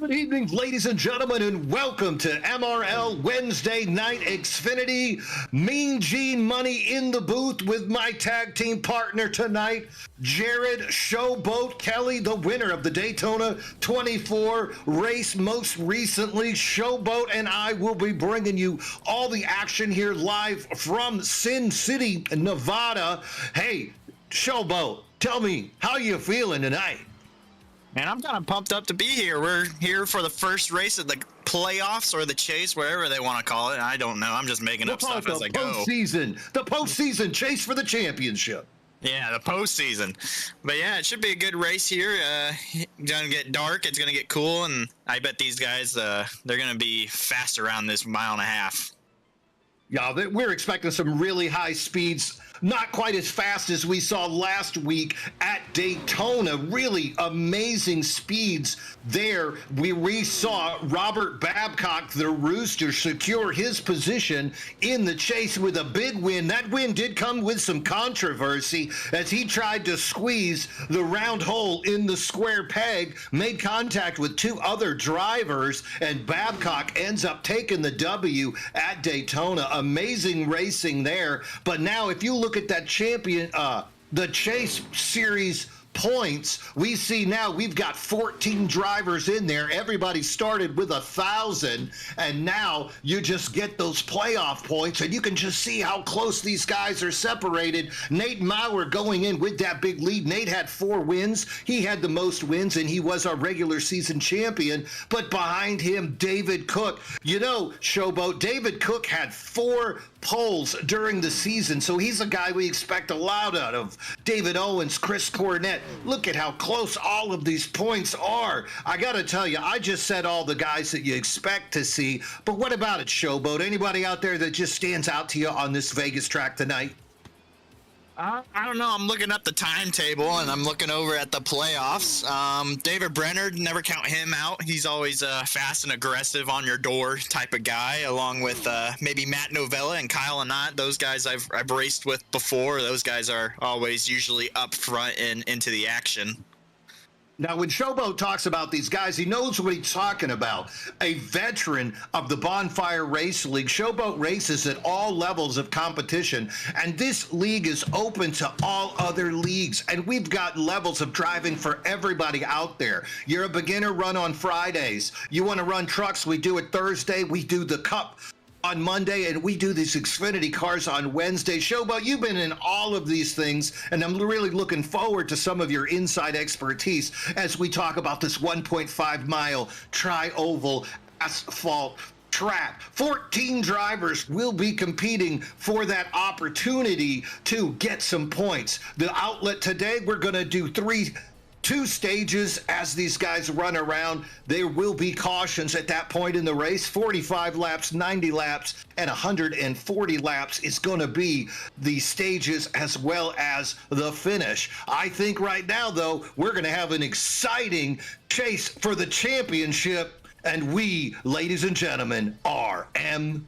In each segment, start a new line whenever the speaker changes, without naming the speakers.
Good evening, ladies and gentlemen, and welcome to MRL Wednesday Night Xfinity. Mean Gene Money in the booth with my tag team partner tonight, Jared Showboat Kelly, the winner of the Daytona 24 race most recently. Showboat and I will be bringing you all the action here live from Sin City, Nevada. Hey, Showboat, tell me, how you feeling tonight?
Man, I'm kind of pumped up to be here. We're here for the first race of the playoffs or the chase, whatever they want to call it. I don't know. I'm just making up stuff as I go.
The postseason chase for the championship.
Yeah, the postseason. But yeah, it should be a good race here. Gonna get dark. It's gonna get cool, and I bet these guys they're gonna be fast around this mile and a half.
Yeah, we're expecting some really high speeds. Not quite as fast as we saw last week at Daytona. Really amazing speeds there. We saw Robert Babcock, the Rooster, secure his position in the chase with a big win. That win did come with some controversy as he tried to squeeze the round hole in the square peg, made contact with two other drivers, and Babcock ends up taking the W at Daytona. Amazing racing there. But now if you look at that the Chase Series points, we see now we've got 14 drivers in there. Everybody started with 1,000, and now you just get those playoff points, and you can just see how close these guys are separated. Nate Maurer going in with that big lead. Nate had 4 wins. He had the most wins, and he was our regular season champion. But behind him, David Cook. You know, Showboat, David Cook had 4 poles during the season, so he's a guy we expect a lot out of. David Owens, Chris Cornett. Look at how close all of these points are. I gotta tell you, I just said all the guys that you expect to see, but what about it, Showboat? Anybody out there that just stands out to you on this Vegas track tonight?
I don't know. I'm looking up the timetable, and I'm looking over at the playoffs. David Brenner, never count him out. He's always fast and aggressive on your door type of guy, along with maybe Matt Novella and Kyle Anott. Those guys I've raced with before. Those guys are always usually up front and into the action.
Now, when Showboat talks about these guys, he knows what he's talking about. A veteran of the Bonfire Race League. Showboat races at all levels of competition, and this league is open to all other leagues, and we've got levels of driving for everybody out there. You're a beginner, run on Fridays. You want to run trucks, we do it Thursday. We do the Cup on Monday, and we do these Xfinity cars on Wednesday. Showboat, you've been in all of these things, and I'm really looking forward to some of your inside expertise as we talk about this 1.5-mile tri-oval asphalt track. 14 drivers will be competing for that opportunity to get some points. The outlet today, we're going to do 2 stages as these guys run around. There will be cautions at that point in the race. 45 laps, 90 laps, and 140 laps is going to be the stages as well as the finish. I think right now, though, we're going to have an exciting chase for the championship, and we, ladies and gentlemen, are MRL.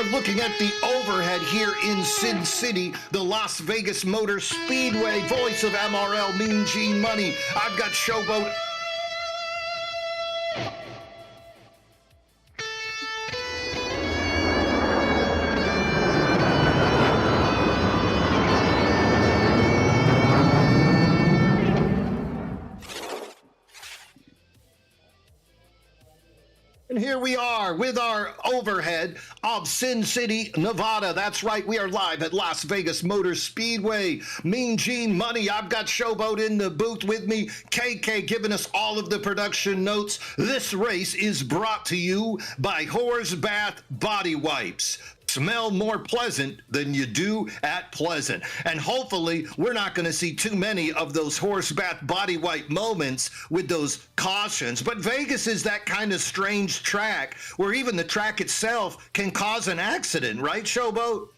are looking at the overhead here in Sin City, the Las Vegas Motor Speedway. Voice of MRL, Mean Gene Money. I've got Showboat. And here we are with our overhead of Sin City, Nevada. That's right, we are live at Las Vegas Motor Speedway. Mean Gene Money, I've got Showboat in the booth with me. KK giving us all of the production notes. This race is brought to you by Horse Bath Body Wipes. Smell more pleasant than you do at Pleasant. And hopefully we're not going to see too many of those horse bath body wipe moments with those cautions. But Vegas is that kind of strange track where even the track itself can cause an accident, right, Showboat?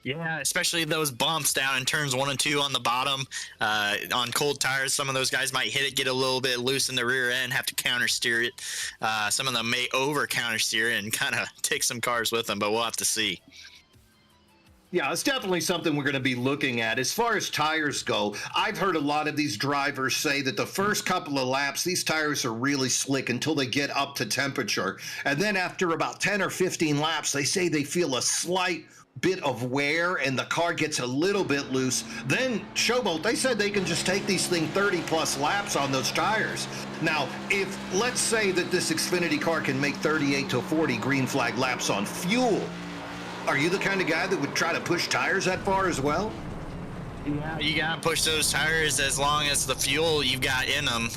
Yeah, especially those bumps down in turns 1 and 2 on the bottom. On cold tires, some of those guys might hit it, get a little bit loose in the rear end, have to counter steer it. Some of them may over counter steer it and kind of take some cars with them, but we'll have to see.
Yeah, it's definitely something we're going to be looking at. As far as tires go, I've heard a lot of these drivers say that the first couple of laps, these tires are really slick until they get up to temperature. And then after about 10 or 15 laps, they say they feel a slight bit of wear and the car gets a little bit loose. Then Showboat, they said they can just take these things 30 plus laps on those tires. Now, if let's say that this Xfinity car can make 38 to 40 green flag laps on fuel, are you the kind of guy that would try to push tires that far as well?
Yeah, you gotta push those tires as long as the fuel you've got in them.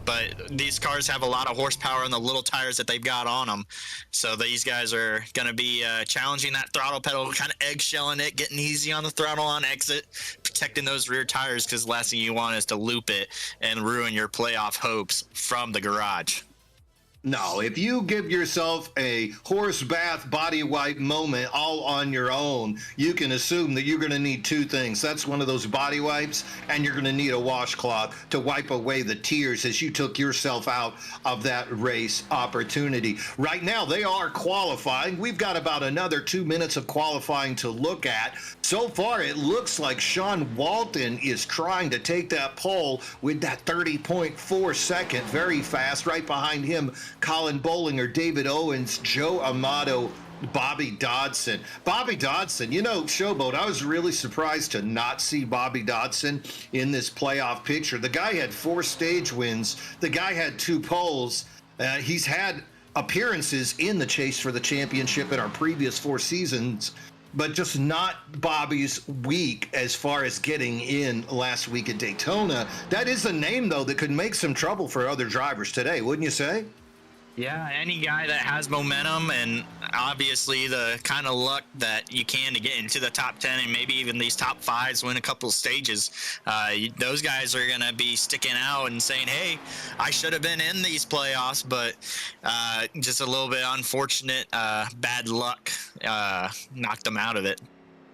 But these cars have a lot of horsepower in the little tires that they've got on them. So these guys are gonna be challenging that throttle pedal, kind of eggshelling it, getting easy on the throttle on exit, protecting those rear tires, because the last thing you want is to loop it and ruin your playoff hopes from the garage.
No, if you give yourself a horse bath body wipe moment all on your own, you can assume that you're going to need two things. That's one of those body wipes, and you're going to need a washcloth to wipe away the tears as you took yourself out of that race opportunity. Right now, they are qualifying. We've got about another 2 minutes of qualifying to look at. So far, it looks like Sean Walton is trying to take that pole with that 30.4 second, very fast. Right behind him, Colin Bollinger, David Owens, Joe Amato, Bobby Dodson. Bobby Dodson, you know, Showboat, I was really surprised to not see Bobby Dodson in this playoff picture. The guy had 4 stage wins. The guy had 2 poles. He's had appearances in the chase for the championship in our previous 4 seasons, but just not Bobby's week as far as getting in last week at Daytona. That is a name, though, that could make some trouble for other drivers today, wouldn't you say?
Yeah, any guy that has momentum and obviously the kind of luck that you can to get into the top 10 and maybe even these top 5s, win a couple of stages, those guys are going to be sticking out and saying, hey, I should have been in these playoffs, but just a little bit unfortunate, bad luck knocked them out of it.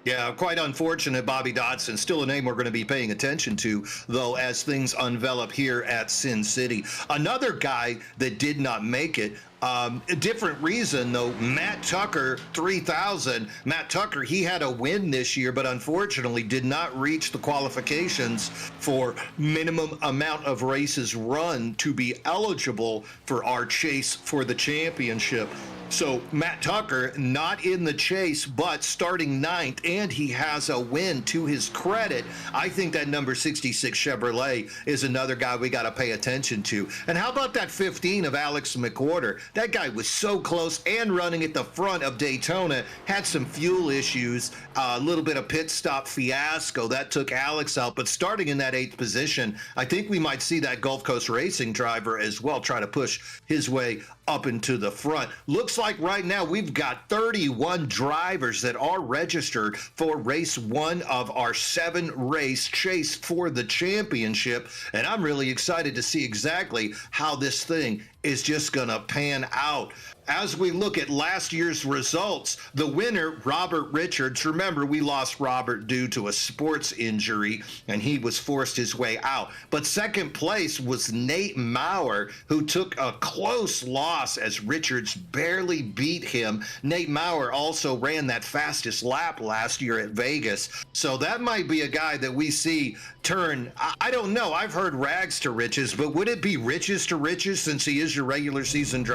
Yeah, quite unfortunate, Bobby Dodson. Still a name we're going to be paying attention to, though, as things envelop here at Sin City. Another guy that did not make it, a different reason, though, Matt Tucker, 3000. Matt Tucker, he had a win this year, but unfortunately did not reach the qualifications for minimum amount of races run to be eligible for our chase for the championship. So Matt Tucker not in the chase, but starting 9th, and he has a win to his credit. I think that number 66 Chevrolet is another guy we got to pay attention to. And how about that 15 of Alex McWhorter? That guy was so close and running at the front of Daytona, had some fuel issues, a little bit of pit stop fiasco that took Alex out. But starting in that 8th position, I think we might see that Gulf Coast Racing driver as well try to push his way up into the front. Looks like right now we've got 31 drivers that are registered for race 1 of our 7-race chase for the championship, and I'm really excited to see exactly how this thing is just going to pan out. As we look at last year's results, the winner, Robert Richards, remember we lost Robert due to a sports injury, and he was forced his way out. But second place was Nate Maurer, who took a close loss as Richards barely beat him. Nate Maurer also ran that fastest lap last year at Vegas. So that might be a guy that we see turn, I don't know, I've heard rags to riches, but would it be riches to riches since he is your regular season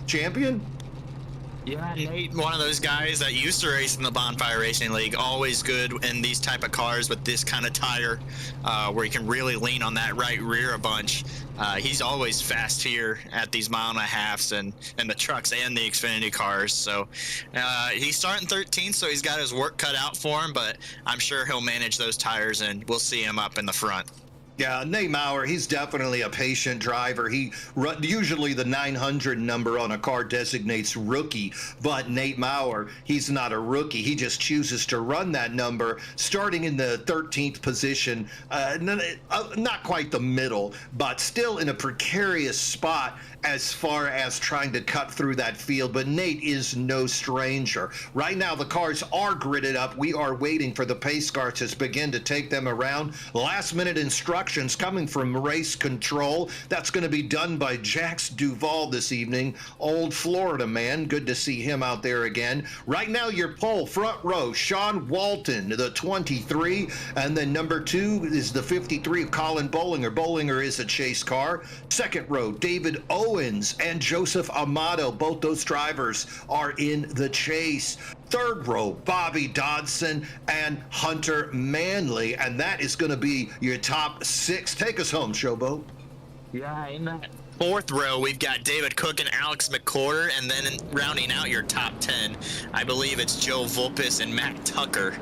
champion?
Yeah, Nate, one of those guys that used to race in the Bonfire Racing League, always good in these type of cars with this kind of tire, where you can really lean on that right rear a bunch. He's always fast here at these 1.5 miles and the trucks and the Xfinity cars. So he's starting 13th, so he's got his work cut out for him, but I'm sure he'll manage those tires, and we'll see him up in the front.
Yeah, Nate Maurer, he's definitely a patient driver. Usually the 900 number on a car designates rookie, but Nate Maurer, he's not a rookie. He just chooses to run that number, starting in the 13th position, not quite the middle, but still in a precarious spot as far as trying to cut through that field. But Nate is no stranger. Right now, the cars are gridded up. We are waiting for the pace cars to begin to take them around. Last-minute instructions coming from race control. That's going to be done by Jax Duvall this evening. Old Florida man. Good to see him out there again. Right now, your pole, front row, Sean Walton, the 23, and then number 2 is the 53 of Colin Bollinger. Bollinger is a chase car. Second row, David Owens and Joseph Amato. Both those drivers are in the chase. Third row, Bobby Dodson and Hunter Manley. And that is going to be your top 6. Take us home, Showboat.
Yeah, in that fourth row, we've got David Cook and Alex McCorder, and then rounding out your top 10, I believe it's Joe Vulpes and Matt Tucker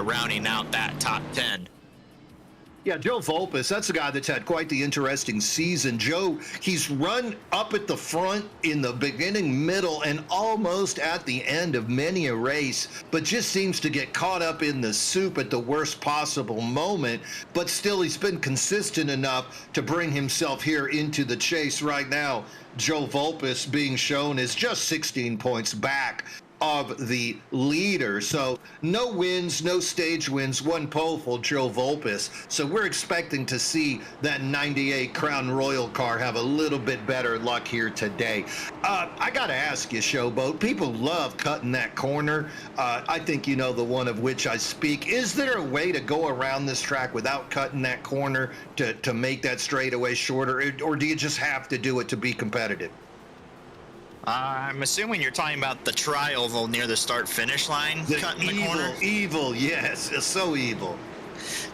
rounding out that top 10.
Yeah, Joe Vulpes, that's a guy that's had quite the interesting season. Joe, he's run up at the front in the beginning, middle, and almost at the end of many a race, but just seems to get caught up in the soup at the worst possible moment. But still, he's been consistent enough to bring himself here into the chase right now. Joe Vulpes being shown as just 16 points back of the leader. So no wins, no stage wins, one pole for Joe Vulpes. So we're expecting to see that 98 Crown Royal car have a little bit better luck here today. I got to ask you, Showboat, people love cutting that corner. I think you know the one of which I speak. Is there a way to go around this track without cutting that corner to make that straightaway shorter, or do you just have to do it to be competitive?
I'm assuming you're talking about the tri-oval near the start-finish line, cutting the corner.
Evil, yes, it's so evil.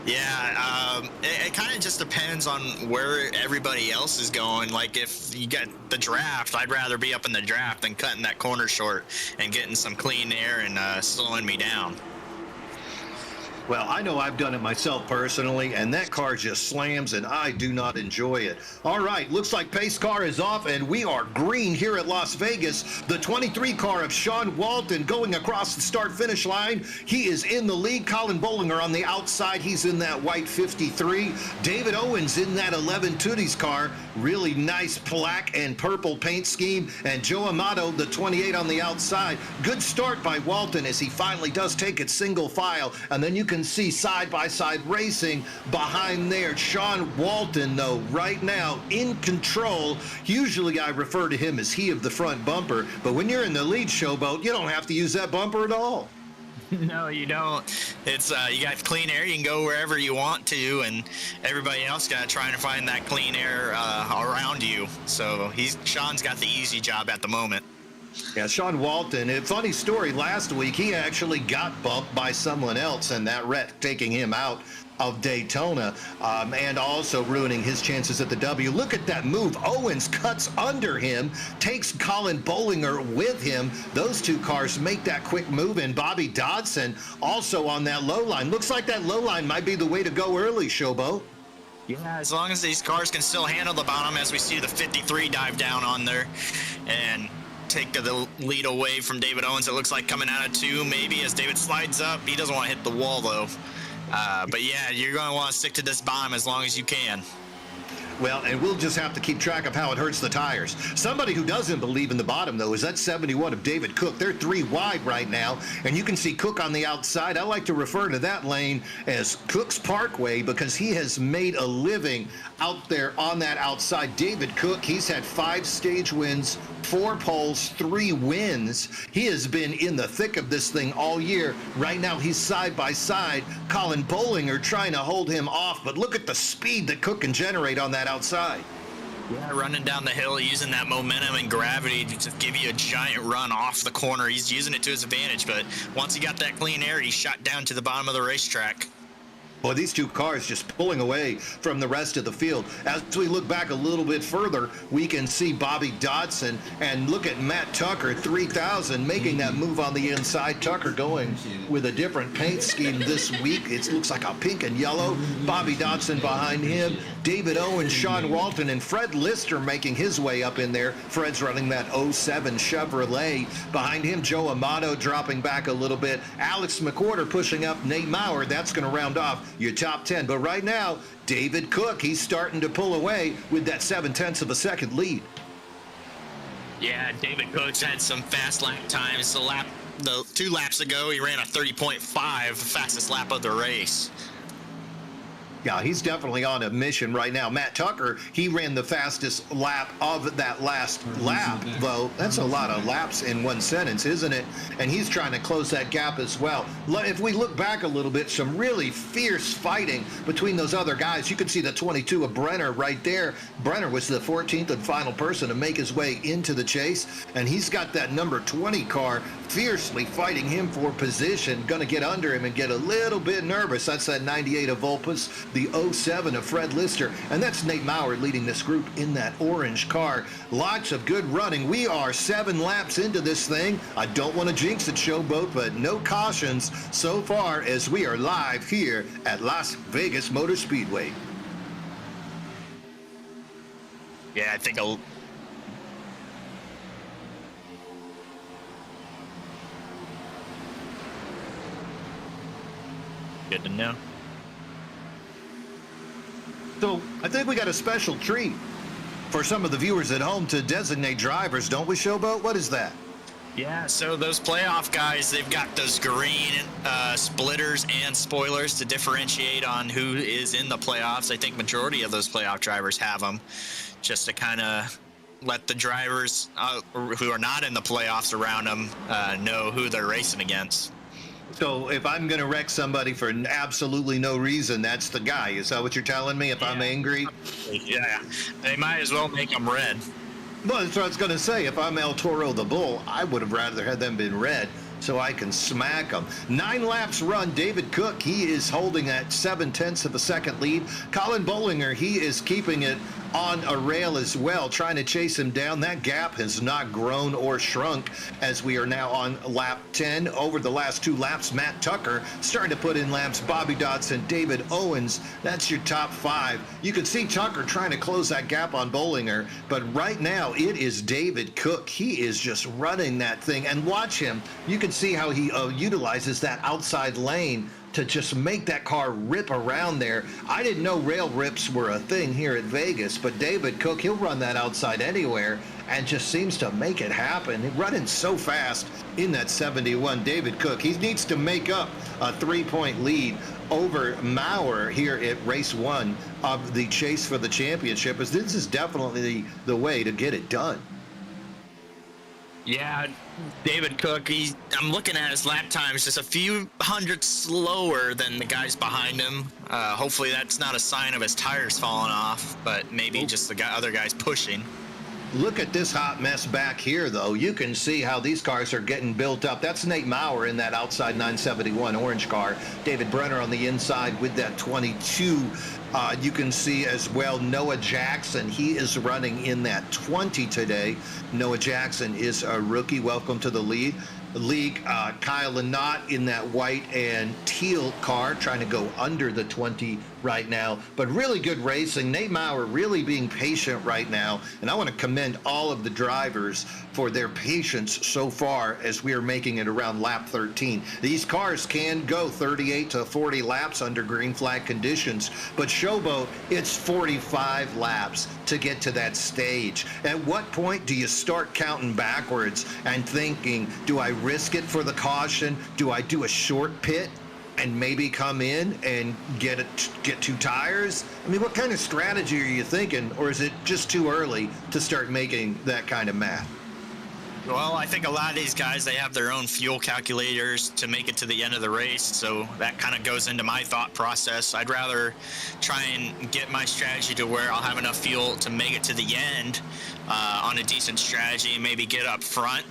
Yeah, it kind of just depends on where everybody else is going. Like if you get the draft, I'd rather be up in the draft than cutting that corner short and getting some clean air and slowing me down.
Well, I know I've done it myself personally, and that car just slams, and I do not enjoy it. All right, looks like pace car is off, and we are green here at Las Vegas. The 23 car of Sean Walton going across the start-finish line. He is in the lead. Colin Bollinger on the outside. He's in that white 53. David Owens in that 11 Tooties car. Really nice black and purple paint scheme. And Joe Amato, the 28 on the outside. Good start by Walton as he finally does take it single file, and then you can see side-by-side racing behind there. Sean Walton, though, right now in control. Usually I refer to him as he of the front bumper, but when you're in the lead, Showboat, you don't have to use that bumper at all.
No, you don't. It's you got clean air. You can go wherever you want to, and everybody else got to try and find that clean air around you. So Sean's got the easy job at the moment.
Yeah, Sean Walton, a funny story, last week he actually got bumped by someone else, and that wreck taking him out of Daytona and also ruining his chances at the W. Look at that move. Owens cuts under him, takes Colin Bollinger with him. Those two cars make that quick move, and Bobby Dodson also on that low line. Looks like that low line might be the way to go early, Showboat.
Yeah, as long as these cars can still handle the bottom, as we see the 53 dive down on there and take the lead away from David Owens. It looks like coming out of 2 maybe as David slides up. He doesn't want to hit the wall though. But yeah, you're going to want to stick to this bottom as long as you can.
Well, and we'll just have to keep track of how it hurts the tires. Somebody who doesn't believe in the bottom, though, is that 71 of David Cook. They're 3 wide right now, and you can see Cook on the outside. I like to refer to that lane as Cook's Parkway because he has made a living out there on that outside. David Cook, he's had 5 stage wins, 4 poles, 3 wins. He has been in the thick of this thing all year. Right now, he's side by side. Colin Bollinger trying to hold him off, but look at the speed that Cook can generate on that outside.
Yeah, running down the hill, using that momentum and gravity to just give you a giant run off the corner. He's using it to his advantage, but once he got that clean air, he shot down to the bottom of the racetrack.
Boy, these 2 cars just pulling away from the rest of the field. As we look back a little bit further, we can see Bobby Dodson and look at Matt Tucker, 3000, making that move on the inside. Tucker going with a different paint scheme this week. It looks like a pink and yellow. Bobby Dodson behind him. David Owens, Sean Walton, and Fred Lister making his way up in there. Fred's running that 07 Chevrolet. Behind him, Joe Amato dropping back a little bit. Alex McWhorter pushing up. Nate Maurer, that's going to round off your top 10. But right now, David Cook, he's starting to pull away with that 0.7 of a second lead.
Yeah, David Cook's had some fast lap times. The 2 laps ago, he ran a 30.5, fastest lap of the race.
Yeah, he's definitely on a mission right now. Matt Tucker, he ran the fastest lap of that last lap, though. That's a lot of laps in one sentence, isn't it? And he's trying to close that gap as well. If we look back a little bit, some really fierce fighting between those other guys. You can see the 22 of Brenner right there. Brenner was the 14th and final person to make his way into the chase, and he's got that number 20 car fiercely fighting him for position. Going to get under him and get a little bit nervous. That's that 98 of Volpus, the 07 of Fred Lister, and that's Nate Maurer leading this group in that orange car. Lots of good running. We are 7 laps into this thing. I don't want to jinx it, Showboat, but no cautions so far as we are live here at Las Vegas Motor Speedway.
Yeah, I think good to know.
So I think we got a special treat for some of the viewers at home to designate drivers, don't we, Showboat? What is that?
Yeah, so those playoff guys, they've got those green splitters and spoilers to differentiate on who is in the playoffs. I think majority of those playoff drivers have them, just to kind of let the drivers who are not in the playoffs around them know who they're racing against.
So if I'm going to wreck somebody for absolutely no reason, that's the guy. Is that what you're telling me? If I'm angry?
Yeah, they might as well make them red.
Well, that's what I was going to say. If I'm El Toro the Bull, I would have rather had them been red so I can smack them. 9 laps run. David Cook, he is holding that 0.7 of a second lead. Colin Bollinger, he is keeping it on a rail as well, trying to chase him down. That gap has not grown or shrunk as we are now on lap 10. Over the last 2 laps, Matt Tucker starting to put in laps. Bobby Dodson, David Owens, that's your top 5. You can see Tucker trying to close that gap on Bollinger, but right now it is David Cook. He is just running that thing, and watch him. You can see how he utilizes that outside lane to just make that car rip around there. I didn't know rail rips were a thing here at Vegas, but David Cook, he'll run that outside anywhere and just seems to make it happen. He's running so fast in that 71. David Cook, he needs to make up a 3-point lead over Maurer here at race 1 of the chase for the championship, as this is definitely the way to get it done.
Yeah, David Cook, I'm looking at his lap times, just a few hundred slower than the guys behind him. Hopefully that's not a sign of his tires falling off, but maybe just the other guys pushing.
Look at this hot mess back here, though. You can see how these cars are getting built up. That's Nate Maurer in that outside 971 orange car. David Brenner on the inside with that 22. You can see as well Noah Jackson. He is running in that 20 today. Noah Jackson is a rookie. Welcome to the lead. League. Kyle Lynott in that white and teal car trying to go under the 20 right now, but really good racing. Nate Maurer really being patient right now, and I want to commend all of the drivers for their patience so far as we are making it around lap 13. These cars can go 38 to 40 laps under green flag conditions, but Showboat, it's 45 laps to get to that stage. At what point do you start counting backwards and thinking, do I risk it for the caution? Do I do a short pit and maybe come in and get two tires? I mean, what kind of strategy are you thinking, or is it just too early to start making that kind of math?
Well, I think a lot of these guys, they have their own fuel calculators to make it to the end of the race, so that kind of goes into my thought process. I'd rather try and get my strategy to where I'll have enough fuel to make it to the end on a decent strategy and maybe get up front.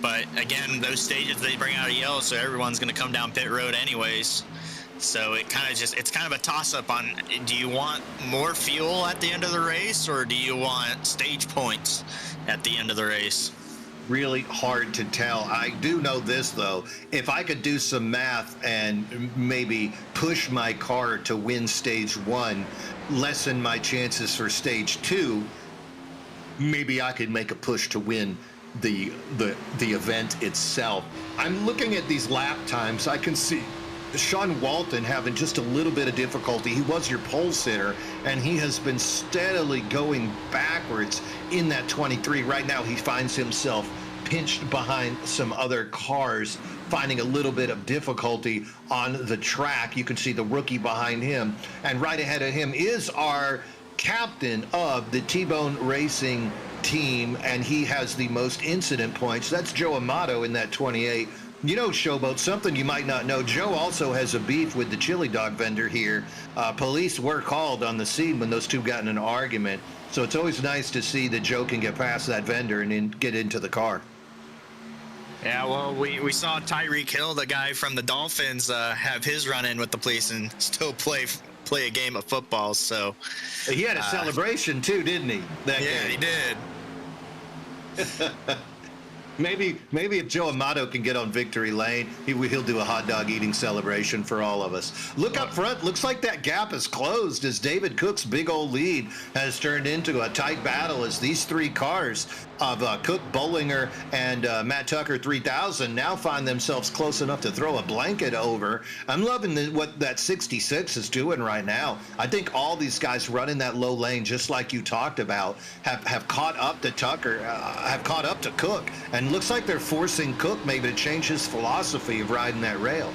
But again, those stages, they bring out a yellow, so everyone's going to come down pit road anyways. So it's kind of a toss-up on, do you want more fuel at the end of the race, or do you want stage points at the end of the race?
Really hard to tell. I do know this, though. If I could do some math and maybe push my car to win stage 1, lessen my chances for stage 2, maybe I could make a push to win the event itself. I'm looking at these lap times. I can see Sean Walton having just a little bit of difficulty. He was your pole sitter, and he has been steadily going backwards in that 23. Right now, he finds himself pinched behind some other cars, finding a little bit of difficulty on the track. You can see the rookie behind him, and right ahead of him is our captain of the T-Bone Racing team, and he has the most incident points. That's Joe Amato in that 28. You know, Showboat, something you might not know, Joe also has a beef with the chili dog vendor here. Police were called on the scene when those two got in an argument, so it's always nice to see that Joe can get past that vendor and then get into the car.
Yeah, well, we saw Tyreek Hill, the guy from the Dolphins, have his run-in with the police and still play a game of football. So
he had a celebration too, didn't he?
Yeah, he did.
Maybe if Joe Amato can get on victory lane, he'll do a hot dog eating celebration for all of us. Look up front. Looks like that gap is closed as David Cook's big old lead has turned into a tight battle as these three cars of Cook, Bollinger, and Matt Tucker 3000 now find themselves close enough to throw a blanket over. I'm loving what that 66 is doing right now. I think all these guys running that low lane, just like you talked about, have caught up to Tucker, have caught up to Cook, and looks like they're forcing Cook maybe to change his philosophy of riding that rail.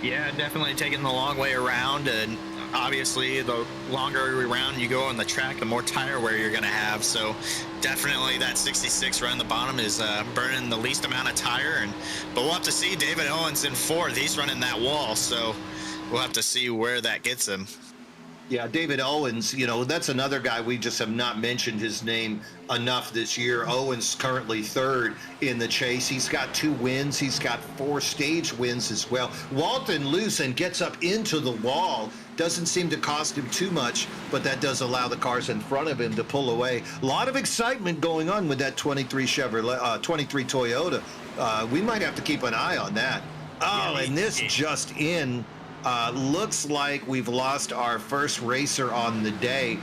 Yeah, definitely taking the long way around, and obviously the longer around you go on the track, the more tire wear you're going to have. So definitely that 66 running the bottom is burning the least amount of tire. But we'll have to see. David Owens in 4th. He's running that wall, so we'll have to see where that gets him.
Yeah, David Owens, that's another guy we just have not mentioned his name enough this year. Owens currently 3rd in the chase. He's got 2 wins. He's got 4 stage wins as well. Walton loose and gets up into the wall. Doesn't seem to cost him too much, but that does allow the cars in front of him to pull away. A lot of excitement going on with that 23 Chevrolet, 23 Toyota. We might have to keep an eye on that. Oh, and this just in. Looks like we've lost our first racer on the day.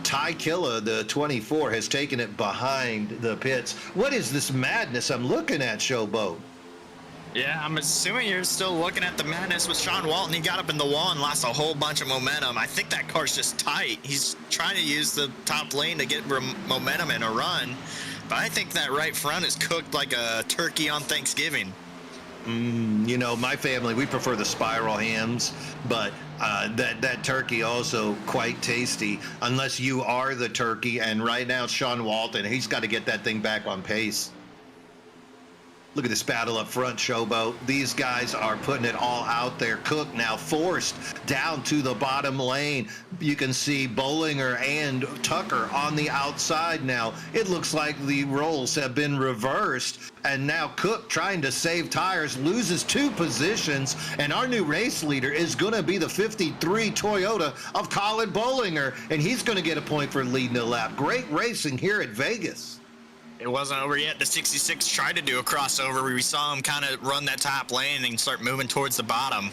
Ty Killa, the 24, has taken it behind the pits. What is this madness I'm looking at, Showboat?
Yeah, I'm assuming you're still looking at the madness with Sean Walton. He got up in the wall and lost a whole bunch of momentum. I think that car's just tight. He's trying to use the top lane to get momentum in a run. But I think that right front is cooked like a turkey on Thanksgiving.
My family, we prefer the spiral hams, but that turkey also quite tasty, unless you are the turkey. And right now, Sean Walton, he's got to get that thing back on pace. Look at this battle up front, Showboat. These guys are putting it all out there. Cook now forced down to the bottom lane. You can see Bollinger and Tucker on the outside now. It looks like the roles have been reversed. And now Cook, trying to save tires, loses 2 positions. And our new race leader is going to be the 53 Toyota of Colin Bollinger. And he's going to get a point for leading the lap. Great racing here at Vegas.
It wasn't over yet. The 66 tried to do a crossover. We saw him kind of run that top lane and start moving towards the bottom.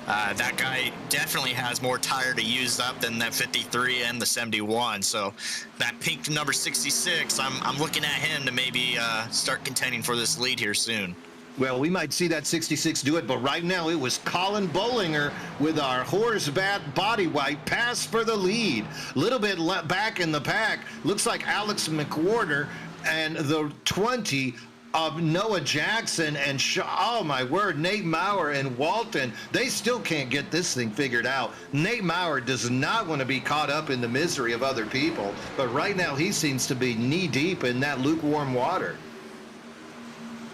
That guy definitely has more tire to use up than that 53 and the 71. So that pink number 66, I'm looking at him to maybe start contending for this lead here soon.
Well, we might see that 66 do it, but right now it was Colin Bollinger with our Horsebat body white pass for the lead. Little bit back in the pack. Looks like Alex McWhorter and the 20 of Noah Jackson and oh my word, Nate Maurer and Walton, they still can't get this thing figured out. Nate Maurer does not want to be caught up in the misery of other people, but right now he seems to be knee deep in that lukewarm water.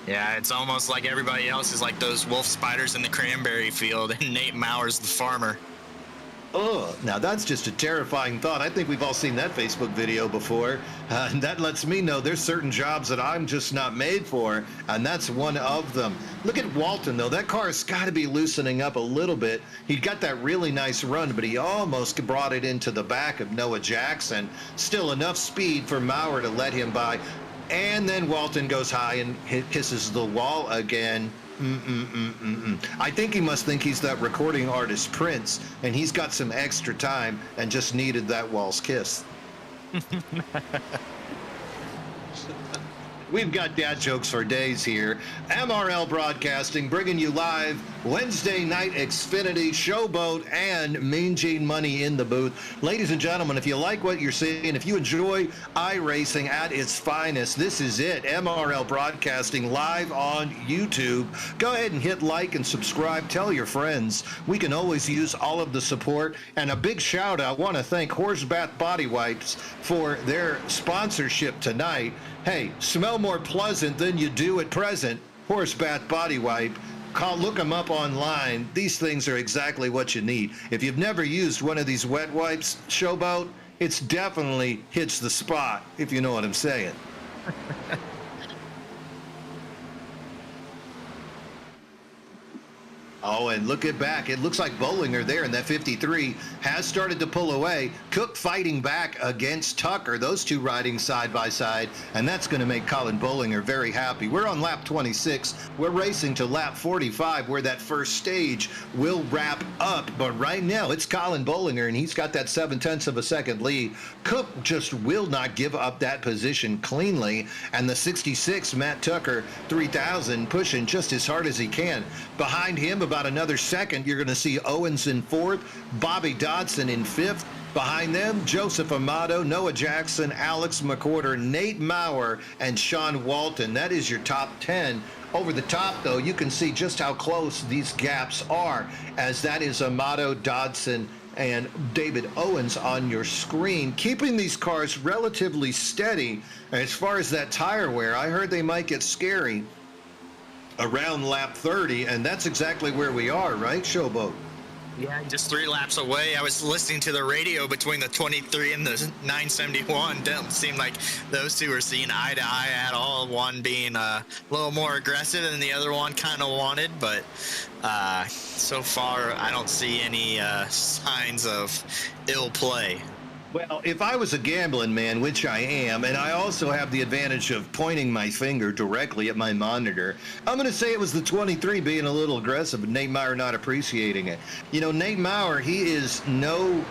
Yeah, it's almost like everybody else is like those wolf spiders in the cranberry field, and Nate Maurer's the farmer.
Oh, now that's just a terrifying thought. I think we've all seen that Facebook video before. And that lets me know there's certain jobs that I'm just not made for, and that's one of them. Look at Walton, though. That car's got to be loosening up a little bit. He got that really nice run, but he almost brought it into the back of Noah Jackson. Still enough speed for Maurer to let him by. And then Walton goes high and kisses the wall again. I think he must think he's that recording artist Prince, and he's got some extra time and just needed that wall's kiss. We've got dad jokes for days here. MRL Broadcasting bringing you live Wednesday night Xfinity, Showboat, and Mean Gene Money in the booth. Ladies and gentlemen, if you like what you're seeing, if you enjoy iRacing at its finest, this is it. MRL Broadcasting live on YouTube. Go ahead and hit like and subscribe. Tell your friends. We can always use all of the support. And a big shout out. I want to thank Horsebat Body Wipes for their sponsorship tonight. Hey, smell more pleasant than you do at present. Horsebat Body Wipe. Look them up online. These things are exactly what you need. If you've never used one of these wet wipes, Showboat, it's definitely hits the spot, if you know what I'm saying. Oh, and look at back. It looks like Bollinger there in that 53 has started to pull away. Cook fighting back against Tucker, those two riding side by side, and that's going to make Colin Bollinger very happy. We're on lap 26. We're racing to lap 45 where that first stage will wrap up, but right now it's Colin Bollinger, and he's got that 0.7 of a second lead. Cook just will not give up that position cleanly, and the 66, Matt Tucker, 3,000, pushing just as hard as he can. Behind him, about another second, you're going to see Owens in fourth, Bobby Dodson in fifth. Behind them, Joseph Amato, Noah Jackson, Alex McWhorter, Nate Maurer, and Sean Walton. That is your top 10. Over the top, though, you can see just how close these gaps are, as that is Amato, Dodson, and David Owens on your screen, keeping these cars relatively steady. As far as that tire wear, I heard they might get scary around lap 30, and that's exactly where we are, right, Showboat?
Yeah, just 3 laps away. I was listening to the radio between the 23 and the 971. Didn't seem like those two were seeing eye to eye at all. One being a little more aggressive and the other one kind of wanted, but so far I don't see any signs of ill play.
Well, if I was a gambling man, which I am, and I also have the advantage of pointing my finger directly at my monitor, I'm going to say it was the 23 being a little aggressive and Nate Maurer not appreciating it. You know, Nate Maurer, he is no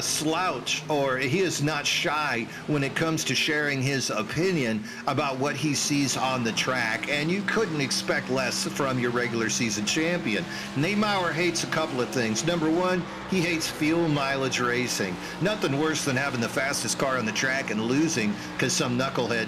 slouch, or he is not shy when it comes to sharing his opinion about what he sees on the track, and you couldn't expect less from your regular season champion. Nate Maurer hates a couple of things. Number one, he hates fuel mileage racing. Nothing worse than having the fastest car on the track and losing because some knucklehead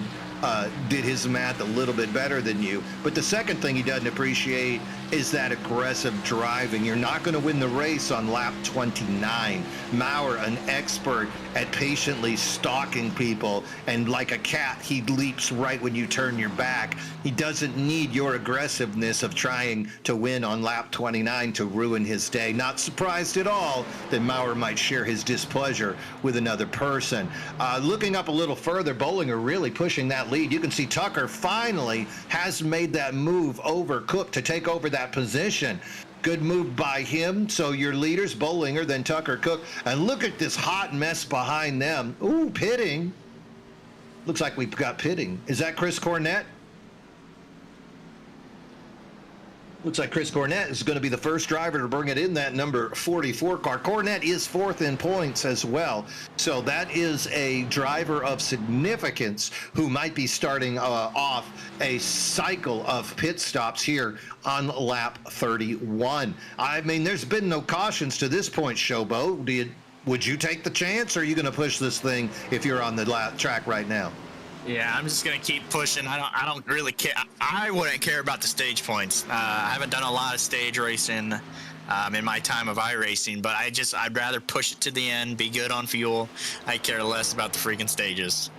did his math a little bit better than you. But the second thing he doesn't appreciate is that aggressive driving. You're not going to win the race on lap 29. Maurer, an expert at patiently stalking people, and like a cat, he leaps right when you turn your back. He doesn't need your aggressiveness of trying to win on lap 29 to ruin his day. Not surprised at all that Maurer might share his displeasure with another person. Looking up a little further, Bollinger really pushing that lead. You can see Tucker finally has made that move over Cook to take over that position. Good move by him. So your leaders, Bollinger, then Tucker, Cook. And look at this hot mess behind them. Ooh, pitting. Looks like we've got pitting. Is that Chris Cornett? Looks like Chris Cornett is going to be the first driver to bring it in that number 44 car. Cornett is fourth in points as well. So that is a driver of significance who might be starting off a cycle of pit stops here on lap 31. I mean, there's been no cautions to this point, Showboat. Would you take the chance, or are you going to push this thing if you're on the track right now?
Yeah, I'm just gonna keep pushing. I don't really care. I wouldn't care about the stage points. I haven't done a lot of stage racing in my time of iRacing, but I'd rather push it to the end, be good on fuel. I care less about the freaking stages.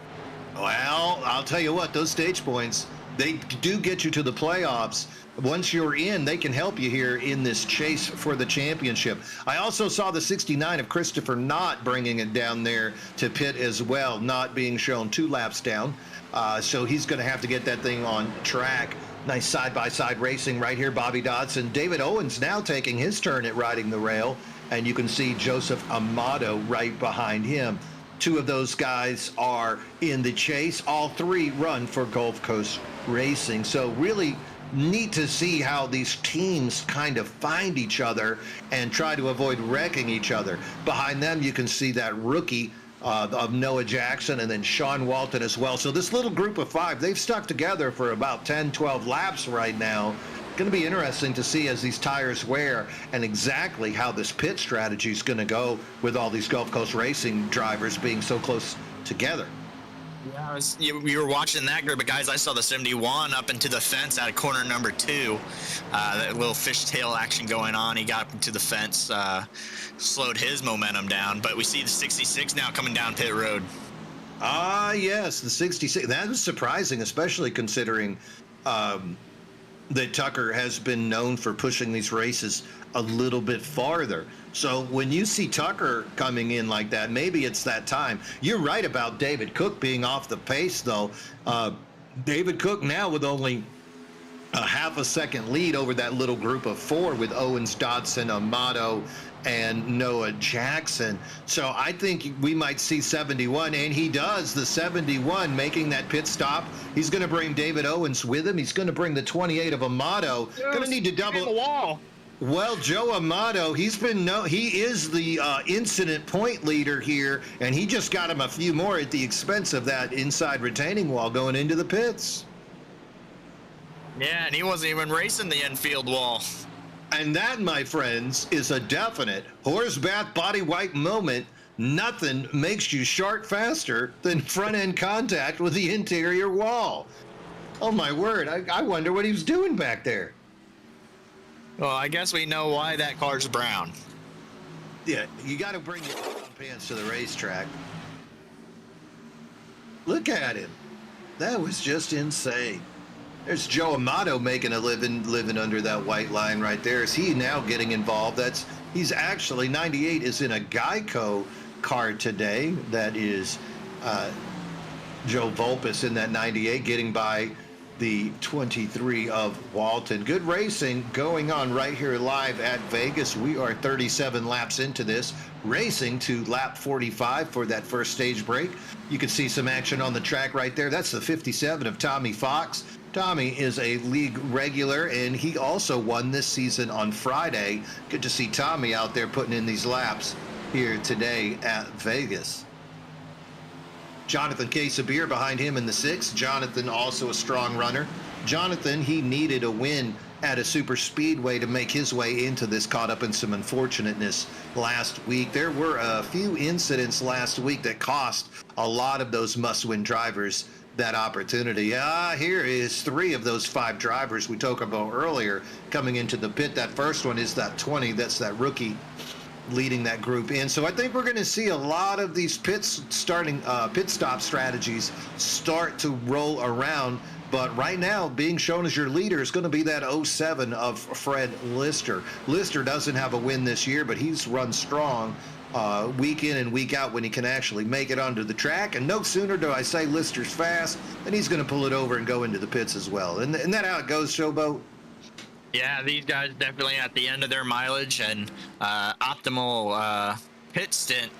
Well, I'll tell you what, those stage points, they do get you to the playoffs. Once you're in, they can help you here in this chase for the championship. I also saw the 69 of Christopher Knott bringing it down there to pit as well, not being shown 2 laps down. So he's going to have to get that thing on track. Nice side-by-side racing right here, Bobby Dodson. David Owens now taking his turn at riding the rail, and you can see Joseph Amato right behind him. 2 of those guys are in the chase. All 3 run for Gulf Coast Racing. So really neat to see how these teams kind of find each other and try to avoid wrecking each other. Behind them, you can see that rookie of Noah Jackson and then Sean Walton as well. So this little group of 5, they've stuck together for about 10, 12 laps right now. Going to be interesting to see as these tires wear and exactly how this pit strategy is going to go with all these Gulf Coast Racing drivers being so close together.
Yeah, you were watching that group of guys. I saw the 71 up into the fence at corner number 2. That little fishtail action going on. He got up into the fence, slowed his momentum down. But we see the 66 now coming down pit road.
Yes, the 66. That was surprising, especially considering that Tucker has been known for pushing these races a little bit farther. So when you see Tucker coming in like that, maybe it's that time. You're right about David Cook being off the pace, though. David Cook now with only a half a second lead over that little group of 4 with Owens, Dodson, Amato, and Noah Jackson. So I think we might see 71, and he does. The 71 making that pit stop. He's going to bring David Owens with him. He's going to bring the 28 of Amato. Going to need to double
the wall.
Well, Joe Amato, he is the incident point leader here, and he just got him a few more at the expense of that inside retaining wall going into the pits.
Yeah, and he wasn't even racing the infield wall.
And that, my friends, is a definite horseback body wipe moment. Nothing makes you short faster than front-end contact with the interior wall. Oh, my word. I wonder what he was doing back there.
Well, I guess we know why that car's brown.
Yeah, you got to bring your pants to the racetrack. Look at him. That was just insane. There's Joe Amato making a living under that white line right there. Is he now getting involved? He's actually 98 is in a Geico car today. That is Joe Volpus in that 98 getting by the 23 of Walton. Good racing going on right here live at Vegas. We are 37 laps into this, racing to lap 45 for that first stage break. You can see some action on the track right there. That's the 57 of Tommy Fox. Tommy is a league regular, and he also won this season on Friday. Good to see Tommy out there putting in these laps here today at Vegas. Jonathan Casabir behind him in the 6. Jonathan also a strong runner. Jonathan, he needed a win at a super speedway to make his way into this, caught up in some unfortunateness last week. There were a few incidents last week that cost a lot of those must-win drivers that opportunity. Here is 3 of those 5 drivers we talked about earlier coming into the pit. That first one is that 20. That's that rookie leading that group in. So I think we're going to see a lot of these pit stop strategies start to roll around. But right now, being shown as your leader is going to be that 07 of Fred Lister. Lister doesn't have a win this year, but he's run strong week in and week out when he can actually make it onto the track. And no sooner do I say Lister's fast than he's going to pull it over and go into the pits as well. And that how it goes, Showboat?
Yeah, these guys definitely at the end of their mileage and optimal pit stint.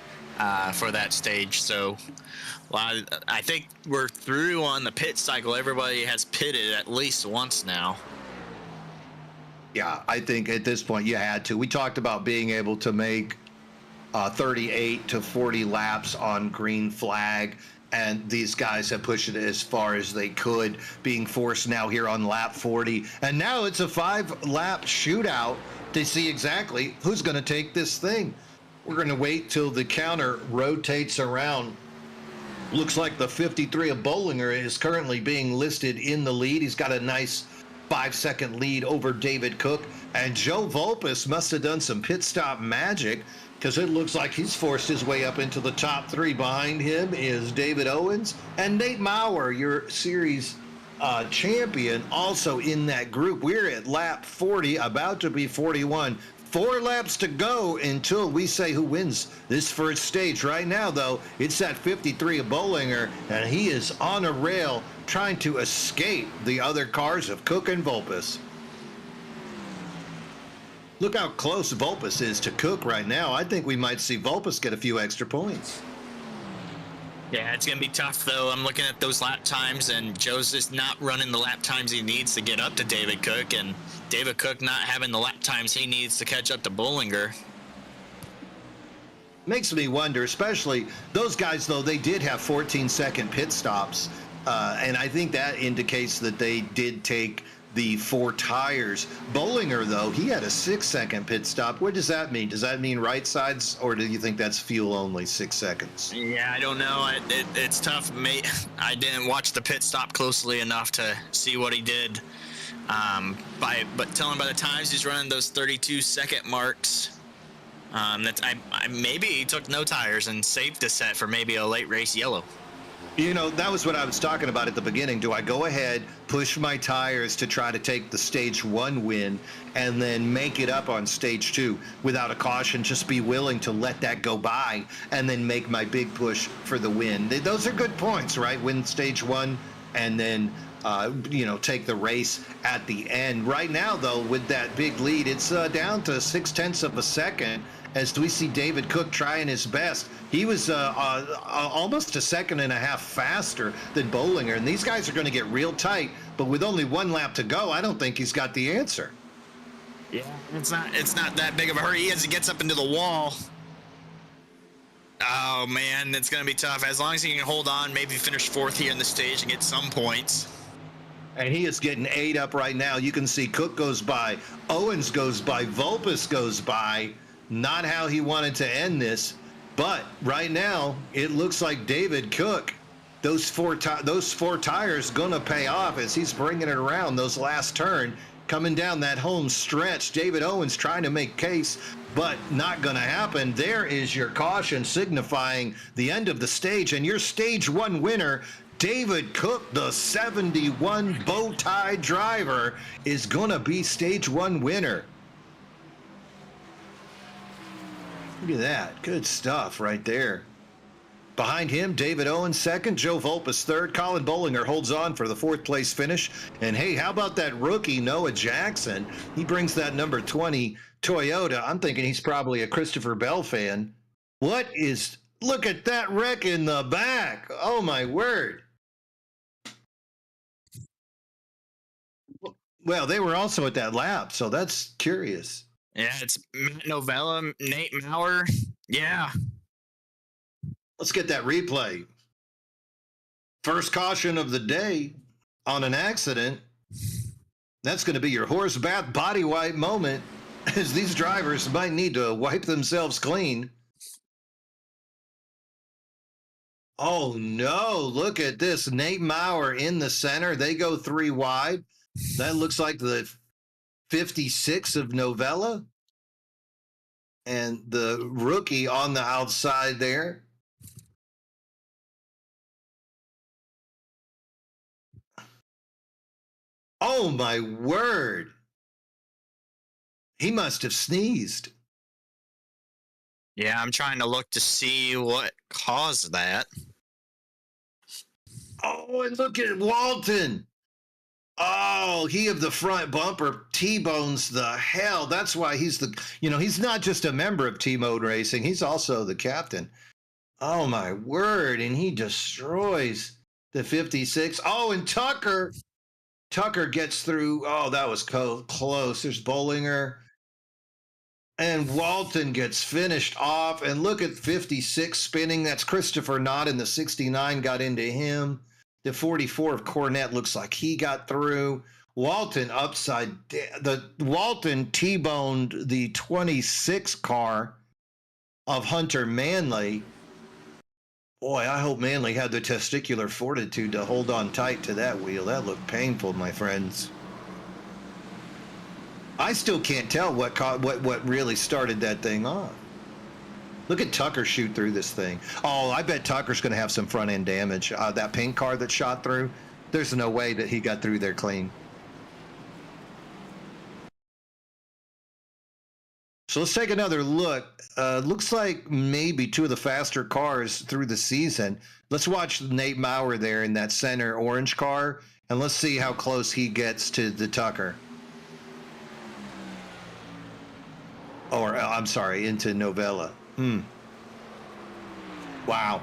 for that stage. So I think we're through on the pit cycle. Everybody has pitted at least once now.
Yeah, I think at this point you had to. We talked about being able to make 38 to 40 laps on green flag, and these guys have pushed it as far as they could, being forced now here on lap 40. And now it's a 5-lap shootout to see exactly who's going to take this thing. We're going to wait till the counter rotates around. Looks like the 53 of Bollinger is currently being listed in the lead. He's got a nice 5-second lead over David Cook. And Joe Volpus must have done some pit stop magic, because it looks like he's forced his way up into the top 3. Behind him is David Owens and Nate Maurer, your series champion, also in that group. We're at lap 40, about to be 41. 4 laps to go until we say who wins this first stage. Right now, though, it's that 53 of Bollinger, and he is on a rail trying to escape the other cars of Cook and Volpus. Look how close Volpus is to Cook right now. I think we might see Volpus get a few extra points.
Yeah, it's going to be tough, though. I'm looking at those lap times, and Joe's just not running the lap times he needs to get up to David Cook, and David Cook not having the lap times he needs to catch up to Bollinger.
Makes me wonder, especially those guys, though, they did have 14-second pit stops, and I think that indicates that they did take the 4 tires. Bollinger, though, he had a 6-second pit stop. What does that mean? Does that mean right sides, or do you think that's fuel only, 6 seconds?
Yeah, I don't know. It's tough. I didn't watch the pit stop closely enough to see what he did. But telling by the times he's running those 32-second marks, maybe he took no tires and saved the set for maybe a late race yellow.
You know, that was what I was talking about at the beginning. Do I go ahead, push my tires to try to take the stage 1 win, and then make it up on stage 2 without a caution, just be willing to let that go by, and then make my big push for the win? Those are good points, right? Win stage 1, and then, take the race at the end. Right now, though, with that big lead, it's down to 0.6 of a second, as we see David Cook trying his best. He was almost 1.5 seconds faster than Bollinger, and these guys are going to get real tight, but with only 1 lap to go, I don't think he's got the answer.
Yeah, it's not that big of a hurry. He gets up into the wall. Oh, man, it's going to be tough. As long as he can hold on, maybe finish 4th here in the stage and get some points.
And he is getting 8 up right now. You can see Cook goes by, Owens goes by, Volpus goes by. Not how he wanted to end this, but right now it looks like David Cook, those four tires gonna pay off as he's bringing it around those last turn, coming down that home stretch. David Owens trying to make case, but not gonna happen. There is your caution signifying the end of the stage, and your stage 1 winner, David Cook, the 71 bow tie driver, is gonna be stage 1 winner. Look at that. Good stuff right there. Behind him, David Owens 2nd, Joe Volpus 3rd. Colin Bollinger holds on for the 4th place finish. And hey, how about that rookie, Noah Jackson? He brings that number 20 Toyota. I'm thinking he's probably a Christopher Bell fan. Look at that wreck in the back. Oh my word. Well, they were also at that lap, so that's curious.
Yeah, it's Matt Novella, Nate Maurer. Yeah.
Let's get that replay. First caution of the day on an accident. That's going to be your horse bath body wipe moment, as these drivers might need to wipe themselves clean. Oh, no. Look at this. Nate Maurer in the center. They go 3 wide. That looks like the 56 of Novella, and the rookie on the outside there. Oh my word. He must have sneezed.
Yeah, I'm trying to look to see what caused that.
Oh, and look at Walton. Oh, he of the front bumper T-bones the hell. That's why he's he's not just a member of T-Mode Racing. He's also the captain. Oh my word! And he destroys the 56. Oh, and Tucker gets through. Oh, that was close. There's Bollinger. And Walton gets finished off. And look at 56 spinning. That's Christopher Knott in the 69 got into him. The 44 of Cornette looks like he got through. Walton Walton T-boned the 26 car of Hunter Manley. Boy, I hope Manley had the testicular fortitude to hold on tight to that wheel. That looked painful, my friends. I still can't tell what really started that thing off. Look at Tucker shoot through this thing. Oh, I bet Tucker's going to have some front end damage. That pink car that shot through, there's no way that he got through there clean. So let's take another look. Looks like maybe two of the faster cars through the season. Let's watch Nate Maurer there in that center orange car, and let's see how close he gets to the Tucker. Or, I'm sorry, into Novella. Wow.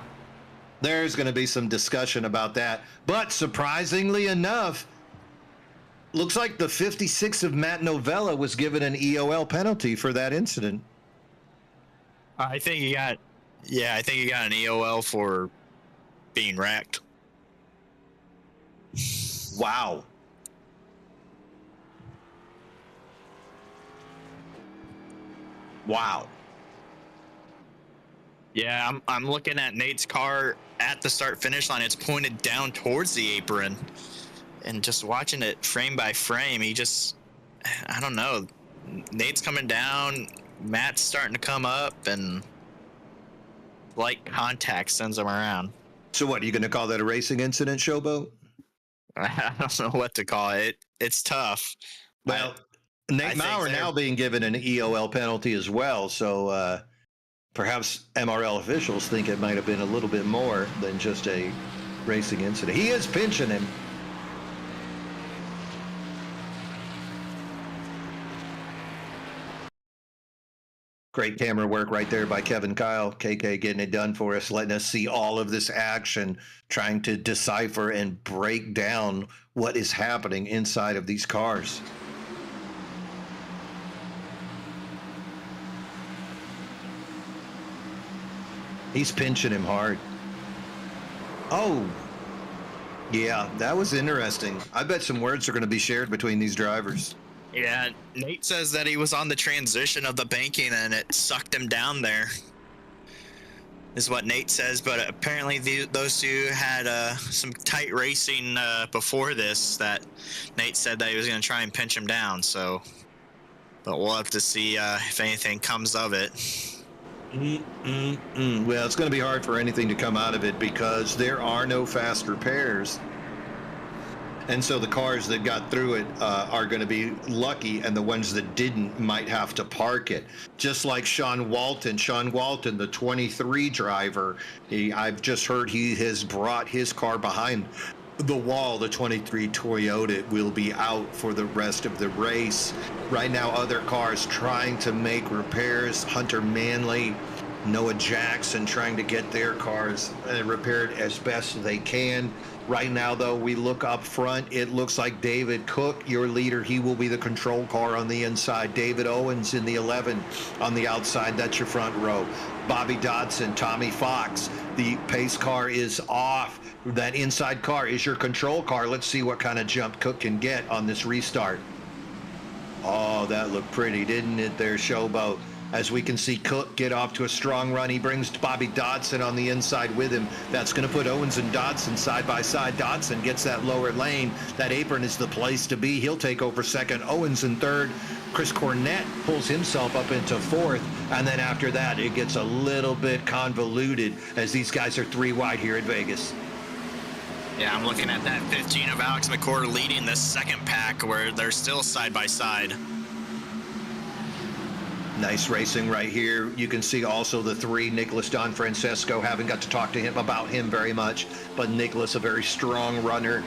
There's going to be some discussion about that. But surprisingly enough, looks like the 56 of Matt Novella was given an EOL penalty for that incident.
I think he got an EOL for being wrecked.
Wow. Wow.
Yeah, I'm looking at Nate's car at the start finish line. It's pointed down towards the apron, and just watching it frame by frame, I don't know. Nate's coming down, Matt's starting to come up, and light contact sends him around.
So what, are you going to call that a racing incident, Showboat?
I don't know what to call it. It's tough.
Well, Nate Maurer now being given an EOL penalty as well, so perhaps MRL officials think it might have been a little bit more than just a racing incident. He is pinching him. Great camera work right there by Kevin Kyle. KK getting it done for us, letting us see all of this action, trying to decipher and break down what is happening inside of these cars. He's pinching him hard. Oh, yeah, that was interesting. I bet some words are going to be shared between these drivers.
Yeah, Nate says that he was on the transition of the banking and it sucked him down there, is what Nate says. But apparently those two had some tight racing before this, that Nate said that he was going to try and pinch him down. So, but we'll have to see if anything comes of it.
Well, it's going to be hard for anything to come out of it because there are no faster pairs. And so the cars that got through it are going to be lucky, and the ones that didn't might have to park it. Just like Sean Walton, the 23 driver, I've just heard he has brought his car behind the wall. The 23 Toyota will be out for the rest of the race. Right now, other cars trying to make repairs. Hunter Manley, Noah Jackson trying to get their cars repaired as best they can. Right now, though, we look up front. It looks like David Cook, your leader, he will be the control car on the inside. David Owens in the 11 on the outside. That's your front row. Bobby Dodson, Tommy Fox. The pace car is off. That inside car is your control car. Let's see what kind of jump Cook can get on this restart. Oh, that looked pretty, didn't it there, Showboat? As we can see Cook get off to a strong run. He brings Bobby Dodson on the inside with him. That's going to put Owens and Dodson side by side. Dodson gets that lower lane. That apron is the place to be. He'll take over second. Owens in third. Chris Cornette pulls himself up into fourth. And then after that, it gets a little bit convoluted as these guys are three wide here at Vegas.
Yeah, I'm looking at that 15 of Alex McCord leading this second pack where they're still side by side.
Nice racing right here. You can see also the 3, Nicholas Don Francesco. Haven't got to talk to him about him very much, but Nicholas, a very strong runner.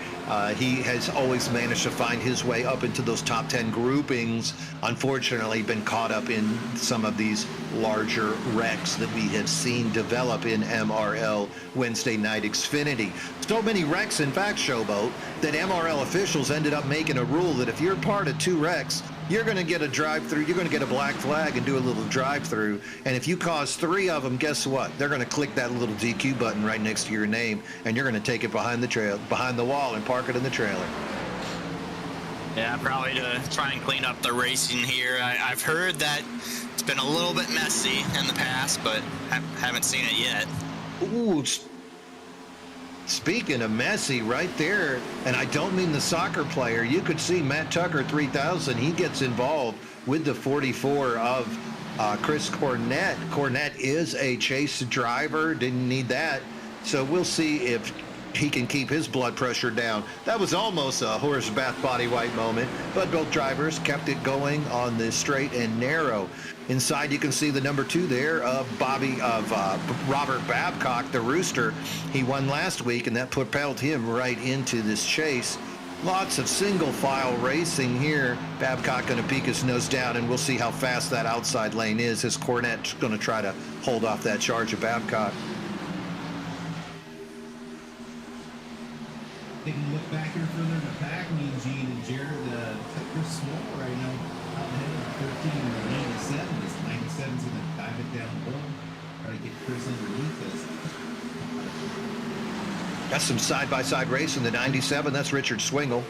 He has always managed to find his way up into those top 10 groupings. Unfortunately, been caught up in some of these larger wrecks that we have seen develop in MRL Wednesday night Xfinity. So many wrecks, in fact, Showboat, that MRL officials ended up making a rule that if you're part of 2 wrecks, you're going to get a drive-through, you're going to get a black flag and do a little drive-through. And if you cause 3 of them, guess what? They're going to click that little DQ button right next to your name, and you're going to take it behind the wall and park it in the trailer.
Yeah, probably to try and clean up the racing here. I've heard that it's been a little bit messy in the past, but haven't seen it yet.
Ooh, speaking of messy, right there, and I don't mean the soccer player, you could see Matt Tucker 3000. He gets involved with the 44 of Chris Cornett. Cornett is a chase driver, didn't need that. So we'll see if he can keep his blood pressure down. That was almost a horse bath body white moment, but both drivers kept it going on the straight and narrow. Inside, you can see the number 2 there of Robert Babcock, the Rooster. He won last week, and that propelled him right into this chase. Lots of single file racing here. Babcock going to peek his nose down, and we'll see how fast that outside lane is as Cornett's going to try to hold off that charge of Babcock.
Taking a look back here further in the pack, me and Gene and Jared, Chris Small right now out ahead of 13 and 97. This 97's going to dive it down low, try to get Chris underneath us.
Got some side-by-side race in the 97. That's Richard Swingle.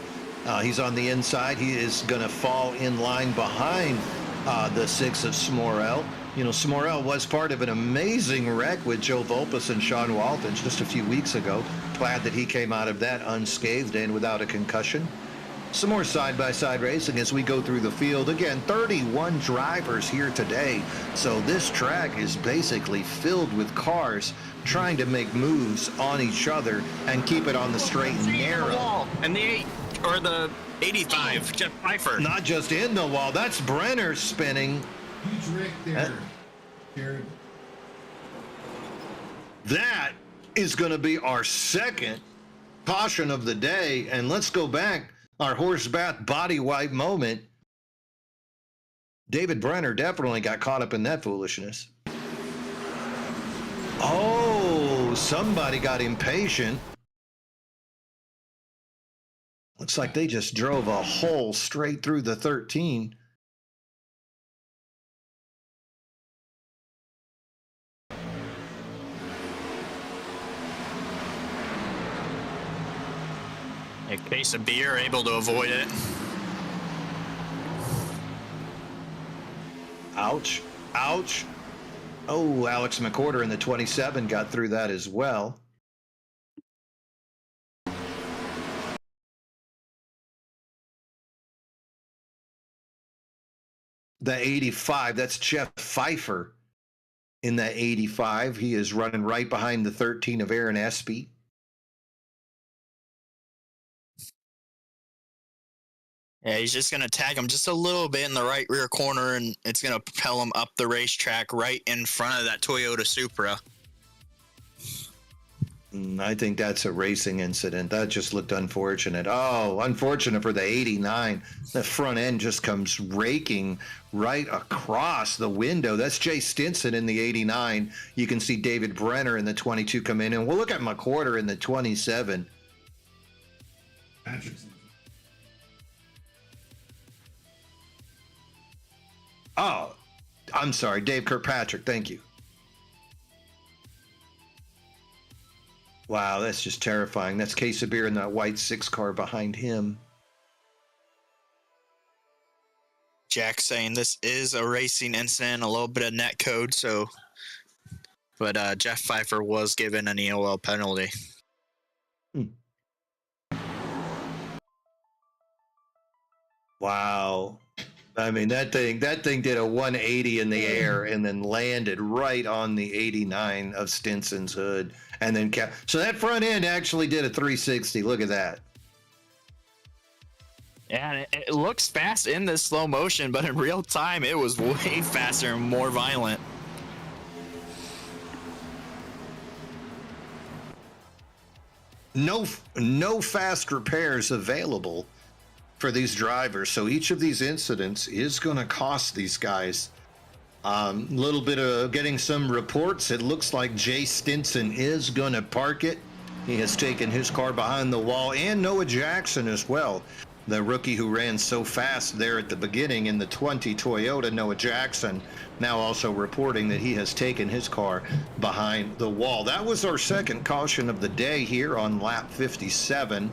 He's on the inside. He is going to fall in line behind the 6 of Smorell. You know, Smorell was part of an amazing wreck with Joe Volpus and Sean Waltons just a few weeks ago. Glad that he came out of that unscathed and without a concussion. Some more side-by-side racing as we go through the field. Again, 31 drivers here today. So this track is basically filled with cars trying to make moves on each other and keep it on the straight and narrow.
And the 85, Jeff Pfeiffer.
Not just in the wall. That's Brenner spinning.
Huge wreck there, Jared.
That is going to be our second caution of the day. And let's go back. Our horse bath body wipe moment. David Brenner definitely got caught up in that foolishness. Oh, somebody got impatient. Looks like they just drove a hole straight through the 13.
A case of beer, able to avoid it.
Ouch. Ouch. Oh, Alex McCorder in the 27 got through that as well. The 85, that's Jeff Pfeiffer in the 85. He is running right behind the 13 of Aaron Espy.
Yeah, he's just going to tag him just a little bit in the right rear corner, and it's going to propel him up the racetrack right in front of that Toyota Supra.
I think that's a racing incident. That just looked unfortunate. Oh, unfortunate for the 89. The front end just comes raking right across the window. That's Jay Stinson in the 89. You can see David Brenner in the 22 come in, and we'll look at McCorder in the 27.
Patrickson.
Oh, I'm sorry, Dave Kirkpatrick. Thank you. Wow, that's just terrifying. That's Case of Beer in that white 6 car behind him.
Jack saying this is a racing incident, a little bit of net code, so. But Jeff Pfeiffer was given an EOL penalty.
Wow. I mean, that thing did a 180 in the air and then landed right on the 89 of Stinson's hood and then kept. So that front end actually did a 360. Look at that.
And it looks fast in this slow motion, but in real time, it was way faster and more violent.
No fast repairs available for these drivers. So each of these incidents is going to cost these guys a little bit of getting some reports. It looks like Jay Stinson is going to park it. He has taken his car behind the wall, and Noah Jackson as well. The rookie who ran so fast there at the beginning in the 20 Toyota, Noah Jackson, now also reporting that he has taken his car behind the wall. That was our second caution of the day here on lap 57.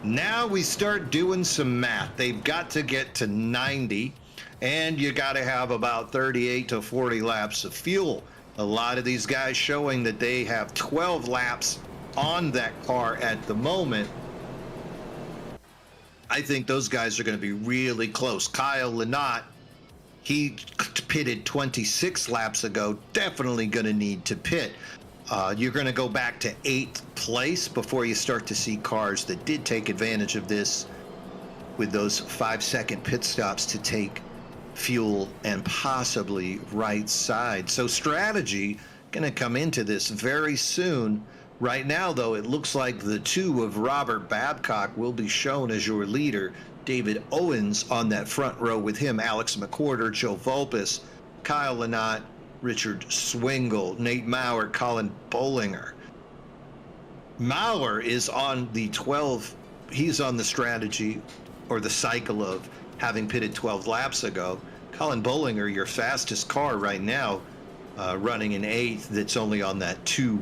Now we start doing some math. They've got to get to 90, and you got to have about 38 to 40 laps of fuel. A lot of these guys showing that they have 12 laps on that car at the moment. I think those guys are going to be really close. Kyle Lynott, he pitted 26 laps ago, definitely going to need to pit. You're going to go back to 8th place before you start to see cars that did take advantage of this with those 5-second pit stops to take fuel and possibly right side. So strategy going to come into this very soon. Right now, though, it looks like the 2 of Robert Babcock will be shown as your leader. David Owens on that front row with him, Alex McWhorter, Joe Volpus, Kyle Lynott, Richard Swingle, Nate Maurer, Colin Bollinger. Maurer is on the 12. He's on the strategy or the cycle of having pitted 12 laps ago. Colin Bollinger, your fastest car right now, running in 8th, that's only on that 2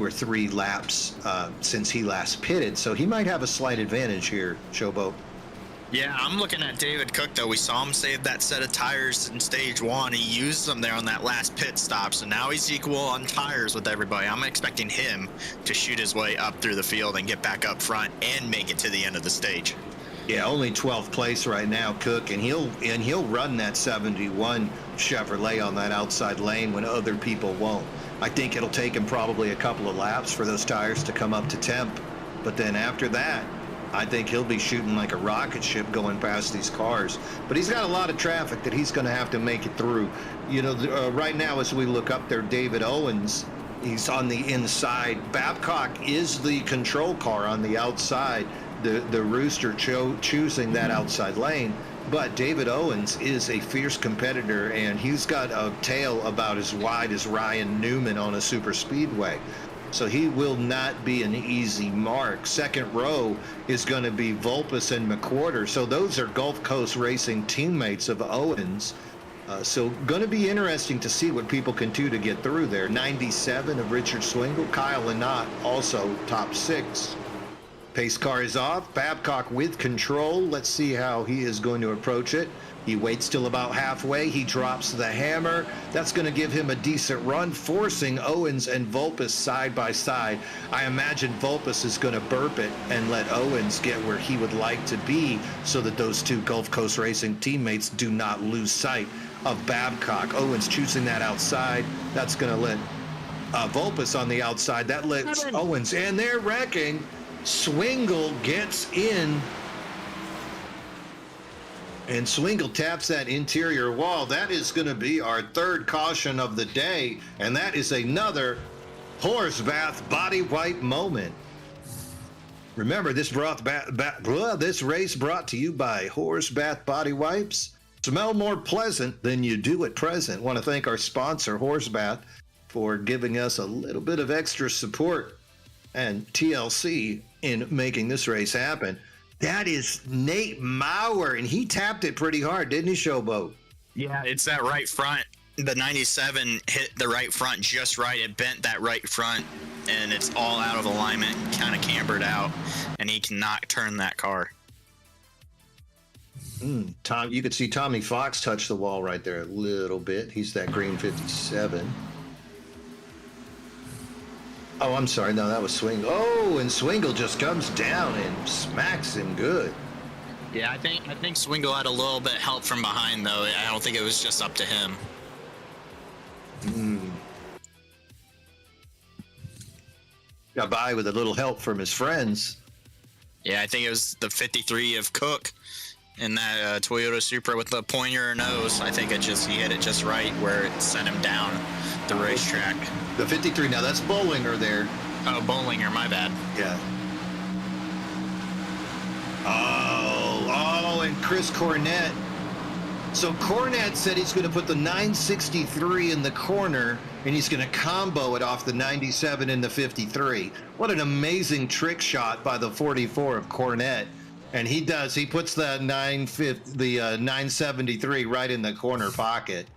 or 3 laps since he last pitted. So he might have a slight advantage here, Showboat.
Yeah, I'm looking at David Cook, though. We saw him save that set of tires in stage 1. He used them there on that last pit stop, so now he's equal on tires with everybody. I'm expecting him to shoot his way up through the field and get back up front and make it to the end of the stage.
Yeah, only 12th place right now, Cook, and he'll run that 71 Chevrolet on that outside lane when other people won't. I think it'll take him probably a couple of laps for those tires to come up to temp, but then after that, I think he'll be shooting like a rocket ship going past these cars. But he's got a lot of traffic that he's going to have to make it through. You know, right now as we look up there, David Owens, he's on the inside. Babcock is the control car on the outside. The Rooster choosing that outside lane. But David Owens is a fierce competitor, and he's got a tail about as wide as Ryan Newman on a super speedway. So he will not be an easy mark. Second row is going to be Volpus and McWhorter. So those are Gulf Coast Racing teammates of Owens. So going to be interesting to see what people can do to get through there. 97 of Richard Swingle. Kyle Lynott also top 6. Pace car is off. Babcock with control. Let's see how he is going to approach it. He waits till about halfway. He drops the hammer. That's going to give him a decent run, forcing Owens and Volpus side by side. I imagine Volpus is going to burp it and let Owens get where he would like to be so that those 2 Gulf Coast Racing teammates do not lose sight of Babcock. Owens choosing that outside. That's going to let Volpus on the outside. That lets Owens, and they're wrecking. Swingle gets in, and Swingle taps that interior wall. That is going to be our 3rd caution of the day, and that is another horse bath body wipe moment. Remember, this race brought to you by Horse Bath Body Wipes. Smell more pleasant than you do at present. Want to thank our sponsor, Horse Bath, for giving us a little bit of extra support and TLC in making this race happen. That is Nate Maurer, and he tapped it pretty hard, didn't he, Showboat?
Yeah, it's that right front. The 97 hit the right front just right. It bent that right front, and it's all out of alignment, kind of cambered out, and he cannot turn that car.
Tom, you could see Tommy Fox touch the wall right there a little bit. He's that green 57. Oh, I'm sorry. No, that was Swingle. Oh, and Swingle just comes down and smacks him good.
Yeah, I think Swingle had a little bit help from behind, though. I don't think it was just up to him.
Got by with a little help from his friends.
Yeah, I think it was the 53 of Cook in that Toyota Supra with the pointer nose. I think he hit it just right where it sent him down the racetrack.
The 53. Now that's Bollinger there.
Oh, Bollinger, my bad.
Yeah. Oh, and Chris Cornett. So Cornett said he's going to put the 963 in the corner, and he's going to combo it off the 97 and the 53. What an amazing trick shot by the 44 of Cornett. And he does. He puts the 973 right in the corner pocket.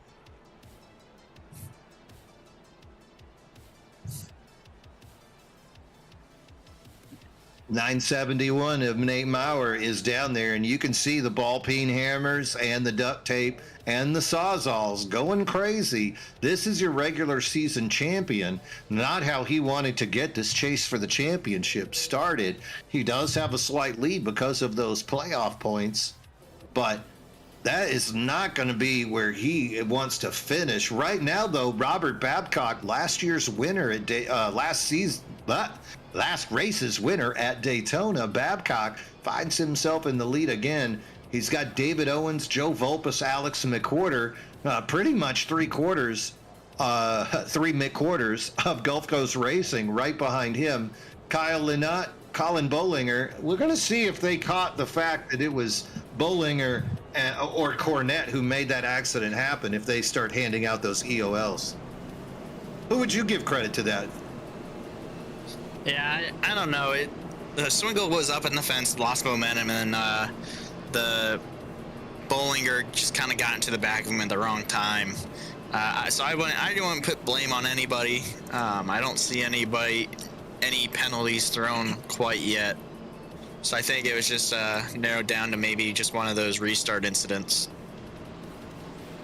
.971 of Nate Maurer is down there, and you can see the ball peen hammers and the duct tape and the sawzalls going crazy. This is your regular season champion, not how he wanted to get this chase for the championship started. He does have a slight lead because of those playoff points, but that is not going to be where he wants to finish. Right now, though, Robert Babcock, last year's winner at last race's winner at Daytona, Babcock finds himself in the lead again. He's got David Owens, Joe Volpus, Alex McWhorter, pretty much three McWhorters of Gulf Coast Racing right behind him. Kyle Lynott, Colin Bollinger. We're going to see if they caught the fact that it was Bollinger or Cornett who made that accident happen if they start handing out those EOLs. Who would you give credit to that?
Yeah, I don't know. The Swingle was up in the fence, lost momentum, and the Bollinger just kind of got into the back of him at the wrong time. So I wouldn't put blame on anybody. I don't see any penalties thrown quite yet. So I think it was just narrowed down to maybe just one of those restart incidents.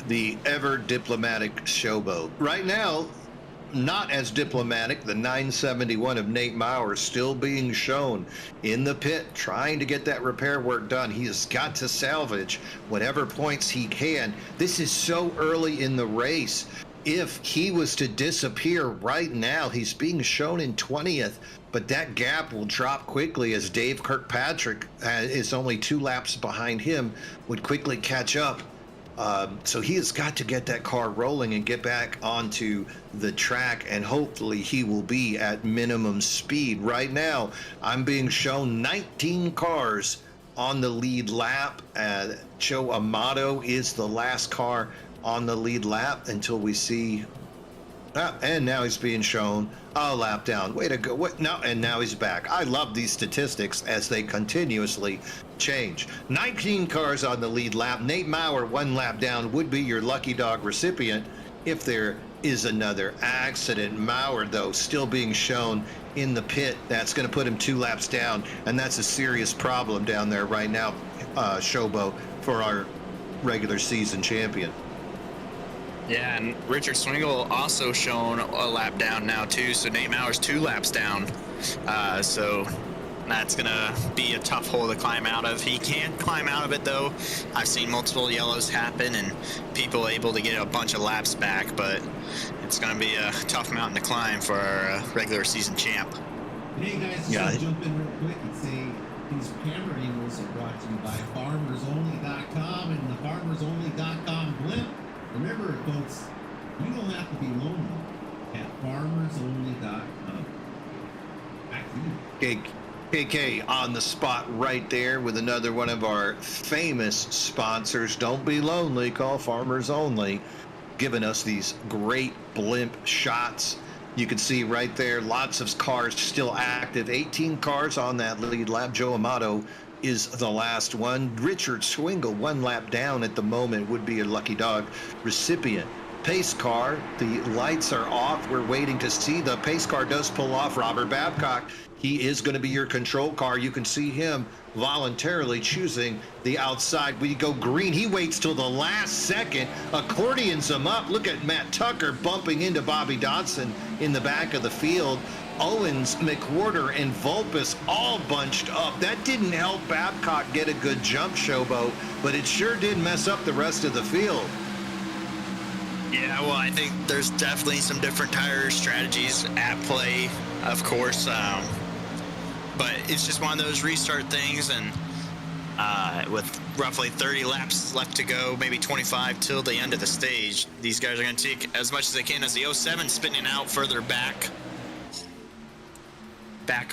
The ever diplomatic Showboat. Right now, not as diplomatic. The 971 of Nate Maurer still being shown in the pit, trying to get that repair work done. He has got to salvage whatever points he can. This is so early in the race. If he was to disappear right now, he's being shown in 20th, but that gap will drop quickly as Dave Kirkpatrick is only 2 laps behind him, would quickly catch up. So he has got to get that car rolling and get back onto the track, and hopefully he will be at minimum speed. Right now, I'm being shown 19 cars on the lead lap. Joe Amato is the last car on the lead lap until we see. And now he's being shown a lap down. Way to go. What? No, and now he's back. I love these statistics as they continuously change. 19 cars on the lead lap. Nate Maurer 1 lap down would be your lucky dog recipient if there is another accident. Maurer, though, still being shown in the pit. That's going to put him 2 laps down, and that's a serious problem down there right now, Showboat, for our regular season champion.
Yeah, and Richard Swingle also shown a lap down now too, so Nate Maurer's 2 laps down. So that's gonna be a tough hole to climb out of. He can climb out of it though. I've seen multiple yellows happen and people able to get a bunch of laps back, but it's gonna be a tough mountain to climb for our regular season champ.
Hey guys, just jump in real quick and say these camera angles are brought to you by FarmersOnly.com and the FarmersOnly.com blimp. Remember, folks, you don't have to be lonely at FarmersOnly.com. Back to you.
KK on the spot right there with another one of our famous sponsors. Don't be lonely. Call Farmers Only. Giving us these great blimp shots. You can see right there, lots of cars still active. 18 cars on that lead lap. Joe Amato is the last one. Richard Swingle 1 lap down at the moment would be a lucky dog recipient. Pace car, the lights are off. We're waiting to see. The pace car does pull off. Robert Babcock, he is going to be your control car. You can see him voluntarily choosing the outside. We go green. He waits till the last second, accordions him up. Look at Matt Tucker bumping into Bobby Dodson in the back of the field. Owens, McWhorter, and Volpus all bunched up. That didn't help Babcock get a good jump, Showboat, but it sure did mess up the rest of the field.
Yeah, well, I think there's definitely some different tire strategies at play, of course. but it's just one of those restart things, and with roughly 30 laps left to go, maybe 25 till the end of the stage, these guys are going to take as much as they can, as the 07 spinning out further back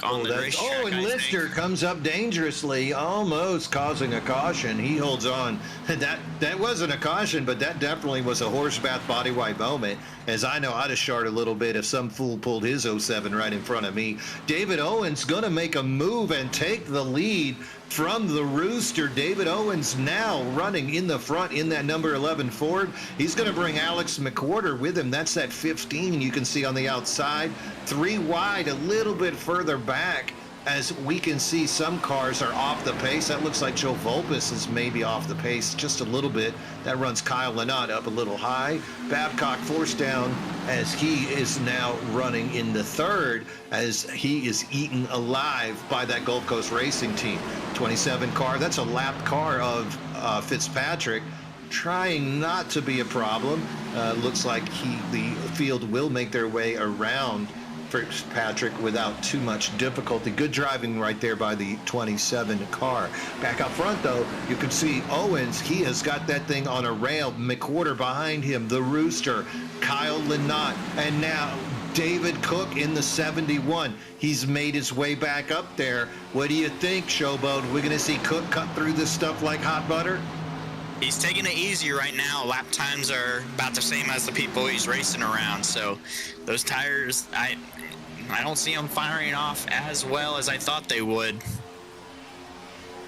on the racetrack.
And Lister comes up dangerously, almost causing a caution. He holds on. That wasn't a caution, but that definitely was a horse bath body wipe moment. As I know, I'd have shard a little bit if some fool pulled his 07 right in front of me. David Owens going to make a move and take the lead from the Rooster. David Owens now running in the front in that number 11 Ford. He's going to bring Alex McWhorter with him. That's that 15 you can see on the outside. 3 wide, a little bit further back, as we can see some cars are off the pace. That looks like Joe Volpus is maybe off the pace just a little bit. That runs Kyle Lynott up a little high. Babcock forced down as he is now running in the third, as he is eaten alive by that Gulf Coast Racing Team. 27 car, that's a lapped car of Fitzpatrick, trying not to be a problem. Looks like the field will make their way around Fitzpatrick without too much difficulty. Good driving right there by the 27 car. Back up front, though, you can see Owens. He has got that thing on a rail. McWhorter behind him, the Rooster, Kyle Lynott, and now David Cook in the 71. He's made his way back up there. What do you think, Showboat? We're going to see Cook cut through this stuff like hot butter?
He's taking it easy right now. Lap times are about the same as the people he's racing around. So those tires, I don't see them firing off as well as I thought they would.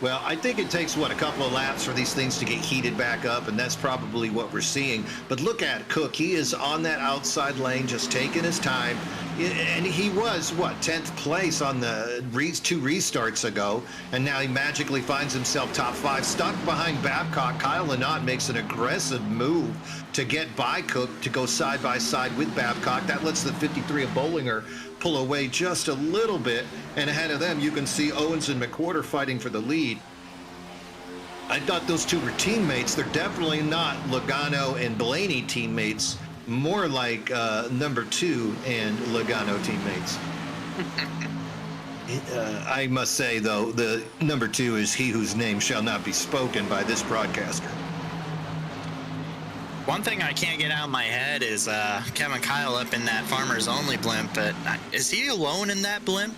Well, I think it takes, a couple of laps for these things to get heated back up, and that's probably what we're seeing. But look at Cook. He is on that outside lane, just taking his time. And he was, 10th place on the 2 restarts ago, and now he magically finds himself top 5. Stuck behind Babcock, Kyle Lynott makes an aggressive move to get by Cook, to go side by side with Babcock. That lets the 53 of Bollinger pull away just a little bit, and ahead of them you can see Owens and McWhorter fighting for the lead. I thought those two were teammates. They're definitely not Logano and Blaney teammates, more like number 2 and Logano teammates. I must say, though, the number 2 is he whose name shall not be spoken by this broadcaster.
One thing I can't get out of my head is Kevin Kyle up in that Farmers Only blimp, but is he alone in that blimp?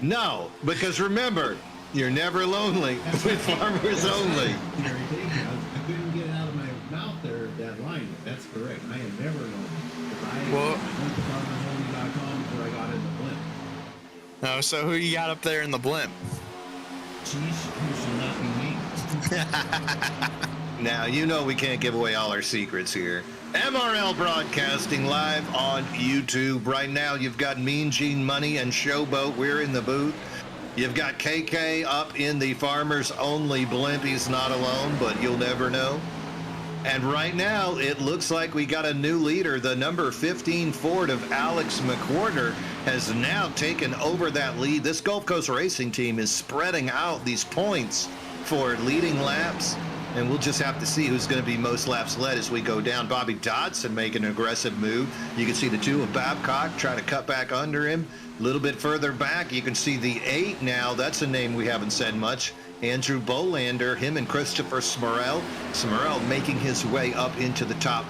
No, because remember, you're never lonely with Farmers Only.
I couldn't get it out of my mouth there, that line. That's correct. I am never lonely. I went to farmersonly.com before I got in the blimp.
Oh, so who you got up there in the blimp?
Sheesh, who should not be me.
Now, you know we can't give away all our secrets here. MRL broadcasting live on YouTube. Right now, you've got Mean Gene Money and Showboat. We're in the booth. You've got KK up in the Farmers Only blimp. He's not alone, but you'll never know. And right now, it looks like we got a new leader. The number 15 Ford of Alex McWhorter has now taken over that lead. This Gulf Coast Racing Team is spreading out these points for leading laps, and we'll just have to see who's going to be most laps led as we go down. Bobby Dodson making an aggressive move. You can see the 2 of Babcock trying to cut back under him. A little bit further back, you can see the 8 now. That's a name we haven't said much. Andrew Bolander, him and Christopher Smurrell. Smurrell making his way up into the top.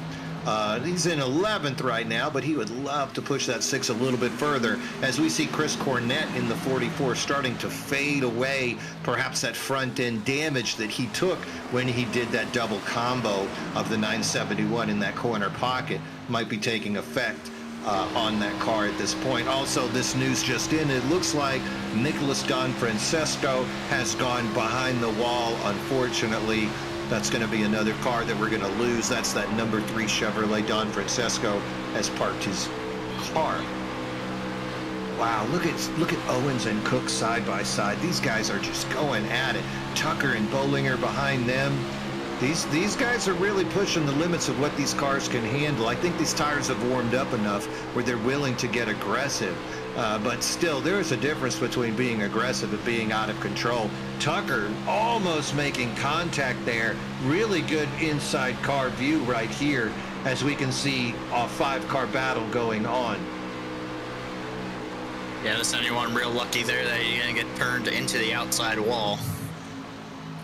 He's in 11th right now, but he would love to push that 6 a little bit further, as we see Chris Cornett in the 44 starting to fade away. Perhaps that front end damage that he took when he did that double combo of the 971 in that corner pocket might be taking effect on that car at this point. Also, this news just in, it looks like Nicholas Don Francesco has gone behind the wall, unfortunately. That's going to be another car that we're going to lose. That's that number 3 Chevrolet. Don Francesco has parked his car. Wow, look at Owens and Cook side by side. These guys are just going at it. Tucker and Bollinger behind them. These guys are really pushing the limits of what these cars can handle. I think these tires have warmed up enough where they're willing to get aggressive. But still, there is a difference between being aggressive and being out of control. Tucker almost making contact there. Really good inside car view right here as we can see a 5-car battle going on.
Yeah, the 71 real lucky there that he's going to get turned into the outside wall.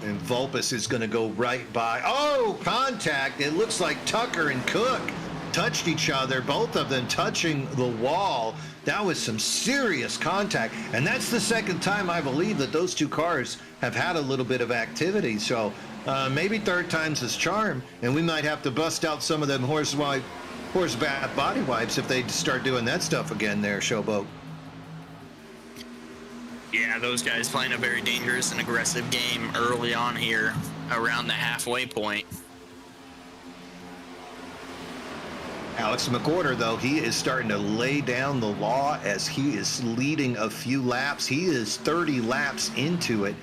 And Vulpes is going to go right by. Oh, contact. It looks like Tucker and Cook touched each other, both of them touching the wall. That was some serious contact. And that's the second time I believe that those two cars have had a little bit of activity. So maybe third time's his charm. And we might have to bust out some of them horse bath body wipes if they start doing that stuff again there, Showboat.
Yeah, those guys playing a very dangerous and aggressive game early on here around the halfway point.
Alex McWhorter, though, he is starting to lay down the law as he is leading a few laps. He is 30 laps into it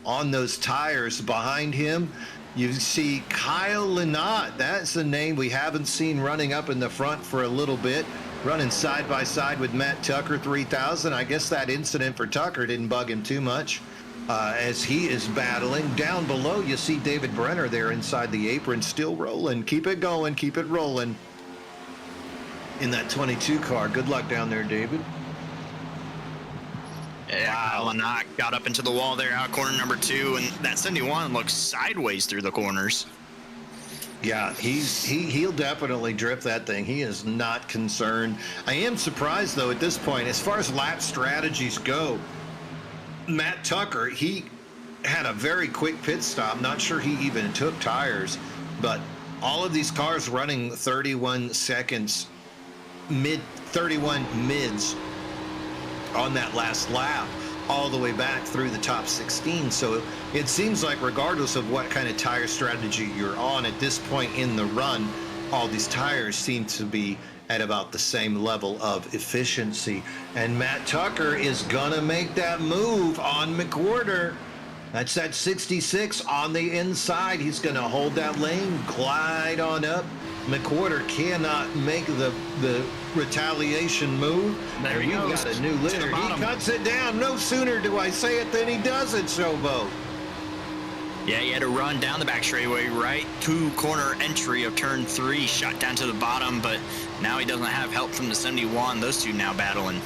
on those tires. Behind him, you see Kyle Lynott. That's a name we haven't seen running up in the front for a little bit. Running side by side with Matt Tucker 3000. I guess that incident for Tucker didn't bug him too much as he is battling. Down below, you see David Brenner there inside the apron, still rolling. Keep it going, keep it rolling in that 22 car. Good luck down there, David.
Yeah, wow. Lynott got up into the wall there out corner number 2, and that 71 looks sideways through the corners.
Yeah, he'll definitely drift that thing. He is not concerned. I am surprised, though, at this point, as far as lap strategies go, Matt Tucker, he had a very quick pit stop. Not sure he even took tires, but all of these cars running 31 seconds, 31 mids on that last lap, all the way back through the top 16. So it seems like regardless of what kind of tire strategy you're on at this point in the run, all these tires seem to be at about the same level of efficiency. And Matt Tucker is gonna make that move on McWhorter. That's that 66 on the inside. He's gonna hold that lane, glide on up. McWhorter cannot make the retaliation move.
There he goes.
Got a new leader. He cuts it down. No sooner do I say it than he does it, Showboat.
Yeah, he had to run down the back straightaway right to corner entry of turn 3, shot down to the bottom, but now he doesn't have help from the 71. Those two now battling.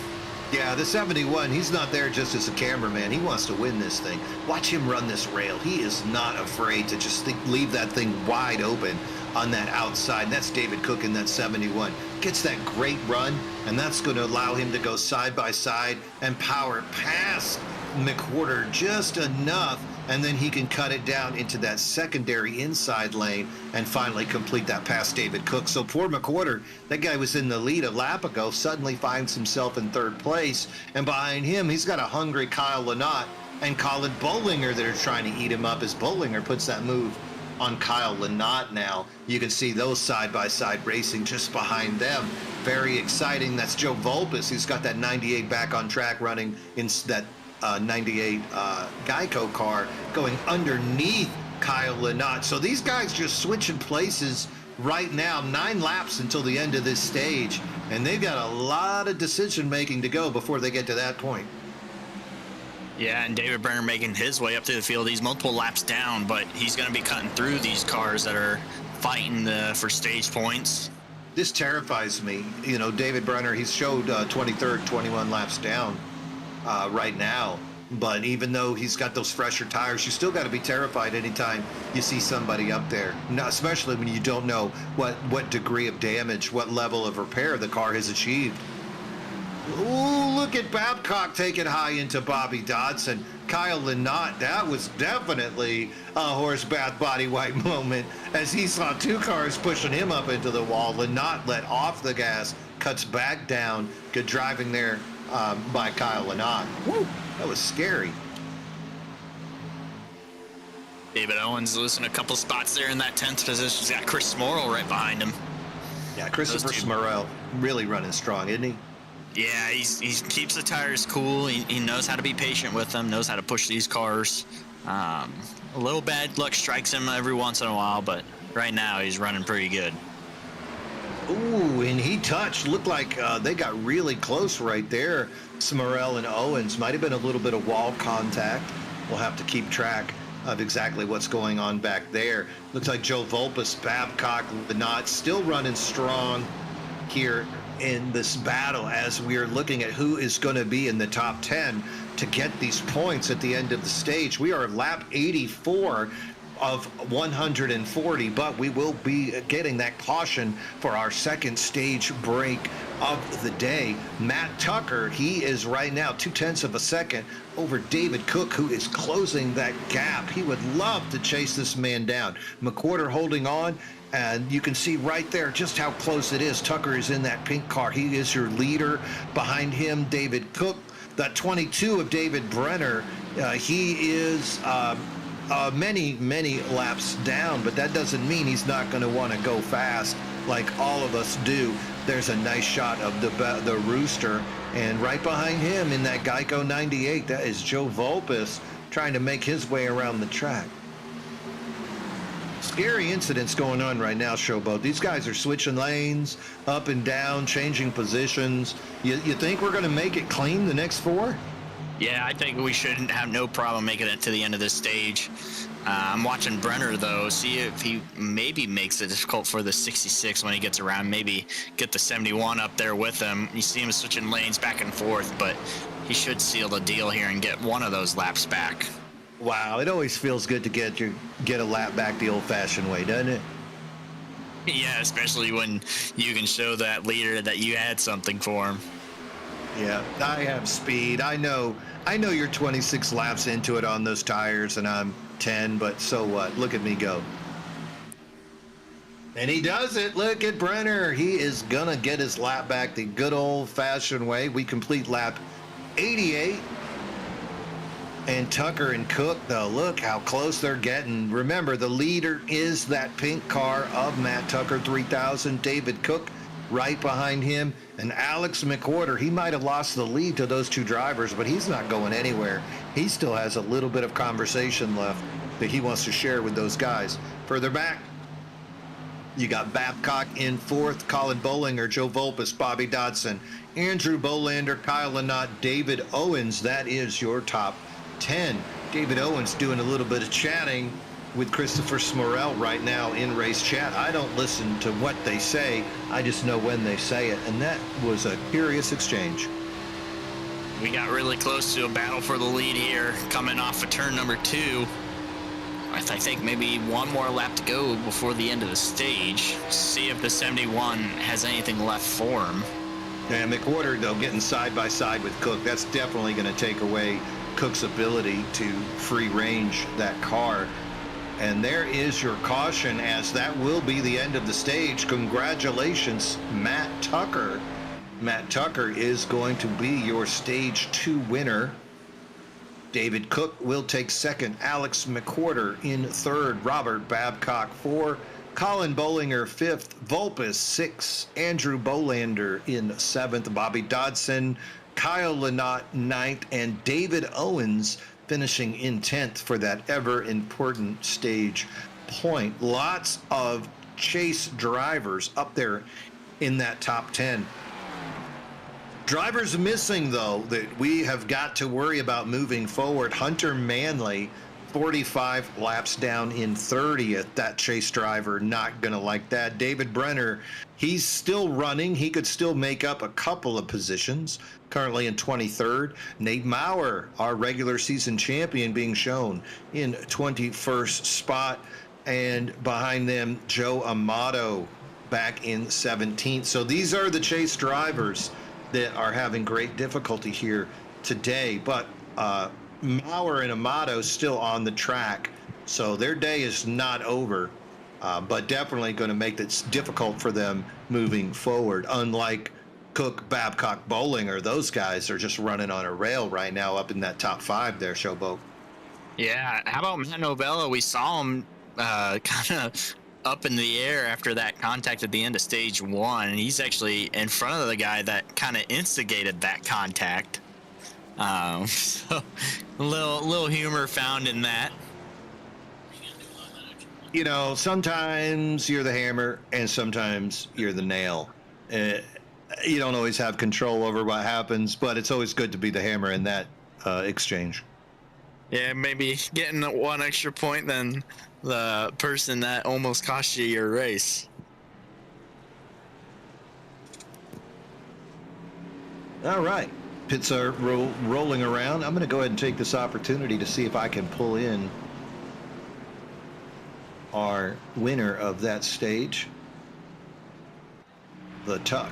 Yeah, the 71, he's not there just as a cameraman. He wants to win this thing. Watch him run this rail. He is not afraid to just leave that thing wide open on that outside. That's David Cook in that 71. Gets that great run, and that's going to allow him to go side by side and power past McWhorter just enough, and then he can cut it down into that secondary inside lane and finally complete that past David Cook. So poor McWhorter, that guy was in the lead a lap ago, suddenly finds himself in third place, and behind him, he's got a hungry Kyle Lynott and Colin Bollinger that are trying to eat him up as Bollinger puts that move on Kyle Lynott now. You can see those side-by-side racing just behind them. Very exciting. That's Joe Vulpes, who's got that 98 back on track running in that 98 Geico car going underneath Kyle Lynott. So these guys just switching places right now. 9 laps until the end of this stage, and they've got a lot of decision-making to go before they get to that point.
Yeah, and David Brenner making his way up through the field. He's multiple laps down, but he's going to be cutting through these cars that are fighting for stage points.
This terrifies me. You know, David Brenner, he's showed 23rd, 21 laps down right now. But even though he's got those fresher tires, you still got to be terrified anytime you see somebody up there, especially when you don't know what degree of damage, what level of repair the car has achieved. Ooh, look at Babcock taking high into Bobby Dodson. Kyle Lynott, that was definitely a horse bath body wipe moment as he saw 2 cars pushing him up into the wall. Lynott let off the gas, cuts back down. Good driving there by Kyle Lynott. Woo, that was scary.
David Owens losing a couple spots there in that 10th position. He's got Chris Smorrell right behind him.
Yeah, Christopher Smorrell really running strong, isn't he?
Yeah, he keeps the tires cool. He knows how to be patient with them, knows how to push these cars. A little bad luck strikes him every once in a while, but right now he's running pretty good.
Ooh, and he touched. Looked like they got really close right there. Smorrell and Owens. Might have been a little bit of wall contact. We'll have to keep track of exactly what's going on back there. Looks like Joe Vulpes, Babcock, Lynott still running strong here in this battle as we are looking at who is going to be in the top 10 to get these points at the end of the stage. We are lap 84 of 140, but we will be getting that caution for our second stage break of the day. Matt Tucker, he is right now 0.2 of a second over David Cook, who is closing that gap. He would love to chase this man down. McWhorter holding on, and you can see right there just how close it is. Tucker is in that pink car. He is your leader. Behind him, David Cook, that 22 of David Brenner. He is many laps down, but that doesn't mean he's not going to want to go fast like all of us do. There's a nice shot of the Rooster, and right behind him in that Geico 98, that is Joe Volpis trying to make his way around the track. Scary incidents going on right now, Showboat. These guys are switching lanes, up and down, changing positions. You think we're going to make it clean the next 4?
Yeah, I think we shouldn't have no problem making it to the end of this stage. I'm watching Brenner, though, see if he maybe makes it difficult for the 66 when he gets around. Maybe get the 71 up there with him. You see him switching lanes back and forth, but he should seal the deal here and get one of those laps back.
Wow, it always feels good to get a lap back the old-fashioned way, doesn't it?
Yeah, especially when you can show that leader that you had something for him.
Yeah, I have speed. I know you're 26 laps into it on those tires, and I'm 10, but so what? Look at me go. And he does it. Look at Brenner. He is going to get his lap back the good old-fashioned way. We complete lap 88. And Tucker and Cook, though, look how close they're getting. Remember, the leader is that pink car of Matt Tucker, 3000. David Cook right behind him. And Alex McWhorter, he might have lost the lead to those two drivers, but he's not going anywhere. He still has a little bit of conversation left that he wants to share with those guys. Further back, you got Babcock in 4th, Colin Bollinger, Joe Volpis, Bobby Dodson, Andrew Bolander, Kyle Lynott, David Owens. That is your top 10. David Owens doing a little bit of chatting with Christopher Smorell right now in race chat. I don't listen to what they say. I just know when they say it. And that was a curious exchange.
We got really close to a battle for the lead here, coming off of turn number 2. I think maybe one more lap to go before the end of the stage. See if the 71 has anything left for him.
And McWhorter, though, getting side by side with Cook, that's definitely going to take away Cook's ability to free range that car. And there is your caution, as that will be the end of the stage. Congratulations, Matt Tucker. Matt Tucker is going to be your stage 2 winner. David Cook will take 2nd. Alex McWhorter in 3rd. Robert Babcock 4. Colin Bollinger 5th. Volpis 6th. Andrew Bolander in 7th. Bobby Dodson, Kyle Lynott 9th, and David Owens finishing in 10th for that ever important stage point. Lots of chase drivers up there in that top 10. Drivers missing, though, that we have got to worry about moving forward. Hunter Manley, 45 laps down in 30th. That chase driver not going to like that. David Brenner, he's still running. He could still make up a couple of positions. Currently in 23rd. Nate Maurer, our regular season champion, being shown in 21st spot. And behind them, Joe Amato back in 17th. So these are the chase drivers that are having great difficulty here today. But Maurer and Amato still on the track. So their day is not over, but definitely going to make it difficult for them moving forward. Unlike Cook, Babcock, Bollinger, those guys are just running on a rail right now up in that top 5 there, Showboat.
Yeah, how about Matt Novella? We saw him kind of up in the air after that contact at the end of stage 1. He's actually in front of the guy that kind of instigated that contact. So a little humor found in that.
You know, sometimes you're the hammer and sometimes you're the nail. You don't always have control over what happens, but it's always good to be the hammer in that exchange.
Yeah, maybe getting one extra point than the person that almost cost you your race.
All right. Pits are rolling around. I'm going to go ahead and take this opportunity to see if I can pull in our winner of that stage, the Tuck.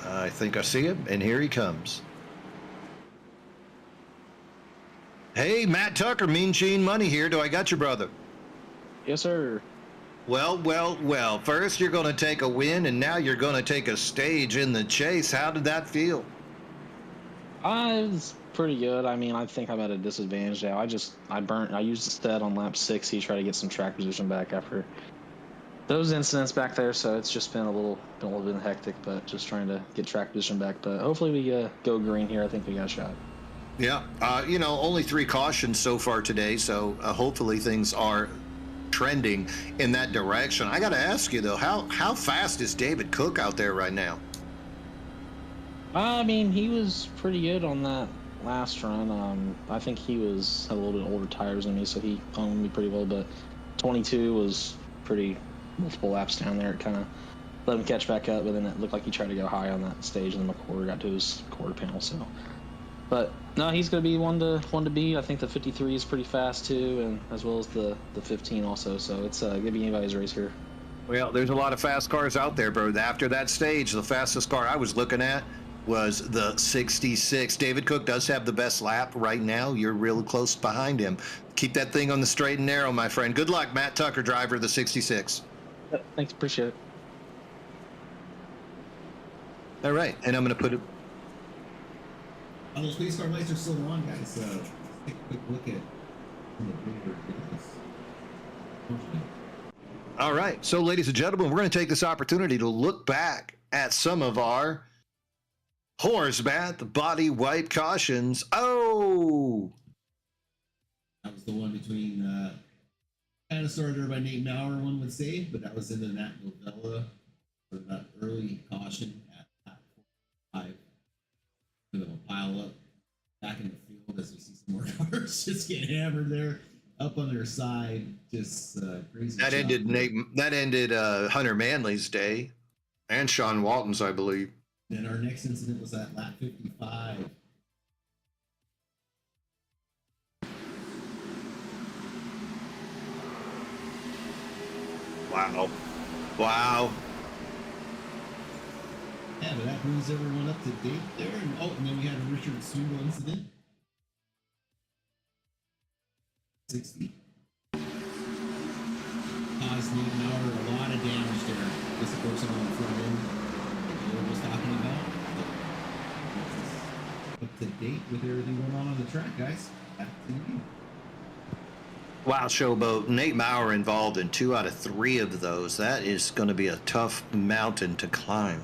I think I see him, and here he comes. Hey, Matt Tucker, Mean Gene Money here. Do I got you, brother?
Yes, sir.
Well. First, you're going to take a win, and now you're going to take a stage in the chase. How did that feel?
It was pretty good. I mean, I think I'm at a disadvantage now. I used the stead on lap 60 to try to get some track position back after those incidents back there. So it's just been a little bit hectic, but just trying to get track position back. But hopefully we go green here. I think we got a shot.
Yeah, only 3 cautions so far today, so hopefully things are trending in that direction. I got to ask you though, how fast is David Cook out there right now?
I mean, he was pretty good on that last run. I think he had a little bit older tires than me, so he owned me pretty well. But 22 was pretty multiple laps down there. It kind of let him catch back up, but then it looked like he tried to go high on that stage, and then McCord got to his quarter panel. So, but no, he's going to be one to beat. I think the 53 is pretty fast too, and as well as the 15 also. So it's going to be anybody's race here.
Well, there's a lot of fast cars out there, bro. After that stage, the fastest car I was looking at was the 66. David Cook does have the best lap right now. You're real close behind him. Keep that thing on the straight and narrow, my friend. Good luck, Matt Tucker, driver of the 66.
Thanks, appreciate it.
All right, and I'm going to put it.
All those police car lights are still on, guys. Take a quick look at some of the bigger videos.
All right, so ladies and gentlemen, we're going to take this opportunity to look back at some of our Horsebath body wipe cautions. Oh!
That was the one between kind of started by Nate Maurer, one would say, but that was in the Nat Novella for that early caution at lap 45. Bit of a pile up back in the field as we see some more cars just get hammered there up on their side. Just crazy.
That ended Hunter Manley's day and Sean Walton's, I believe.
Then our next incident was at lap 55.
Wow.
Yeah, but that brings everyone up to date there. And then we had a Richard Swingle incident. 60. Caused Nate Maurer a lot of damage there. This, of course, on the front end. Was talking about up to date with everything going on the track, guys. Back to you.
Wow, Showboat. Nate Maurer involved in 2 out of 3 of those. That is going to be a tough mountain to climb.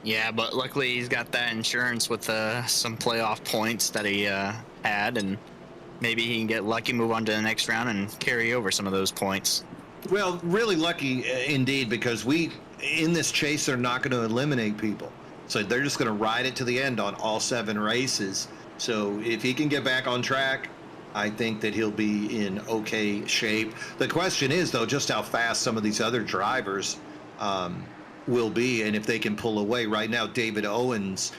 Yeah, but luckily he's got that insurance with some playoff points that he had, and maybe he can get lucky, move on to the next round, and carry over some of those points.
Well, really lucky indeed, because in this chase, they're not going to eliminate people. So they're just going to ride it to the end on all 7 races. So if he can get back on track, I think that he'll be in okay shape. The question is, though, just how fast some of these other drivers will be, and if they can pull away. Right now, David Owens,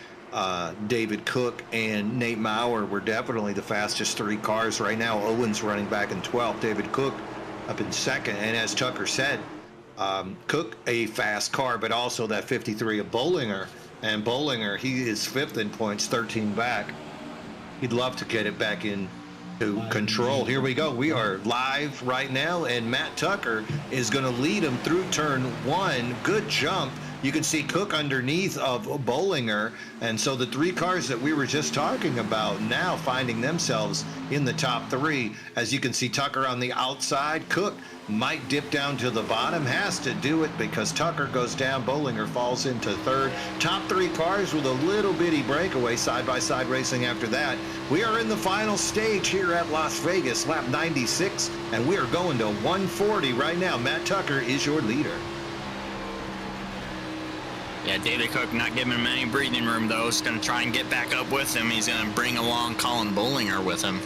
David Cook, and Nate Maurer were definitely the fastest 3 cars right now. Owens running back in 12th, David Cook up in 2nd, and as Tucker said, Cook a fast car, but also that 53 of Bollinger. And Bollinger, he is 5th in points, 13 back. He'd love to get it back in to control. Here we go. We are live right now, and Matt Tucker is going to lead him through turn 1. Good jump. You can see Cook underneath of Bollinger, and so the 3 cars that we were just talking about now finding themselves in the top 3. As you can see, Tucker on the outside. Cook might dip down to the bottom, has to do it because Tucker goes down. Bollinger falls into 3rd. Top 3 cars with a little bitty breakaway, side-by-side racing after that. We are in the final stage here at Las Vegas, lap 96, and we are going to 140 right now. Matt Tucker is your leader.
Yeah, David Cook not giving him any breathing room, though. He's going to try and get back up with him. He's going to bring along Colin Bollinger with him.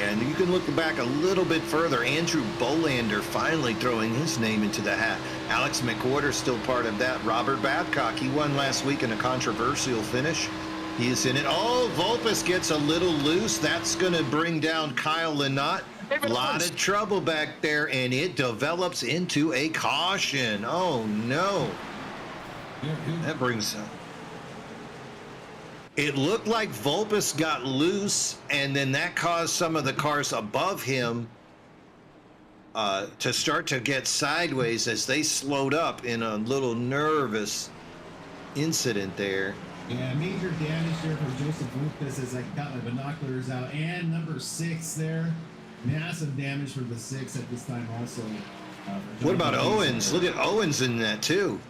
And you can look back a little bit further. Andrew Bolander finally throwing his name into the hat. Alex McWhorter still part of that. Robert Babcock, he won last week in a controversial finish. He is in it. Oh, Vulpes gets a little loose. That's going to bring down Kyle Lynott. A lot of trouble back there, and it develops into a caution. Oh, no. That brings up. It looked like Vulpes got loose, and then that caused some of the cars above him to start to get sideways as they slowed up in a little nervous incident there.
Yeah, major damage there for Joseph Vulpes as I got my binoculars out. And number 6 there. Massive damage for the 6 at this time also.
What about Owens? Look at Owens in that too.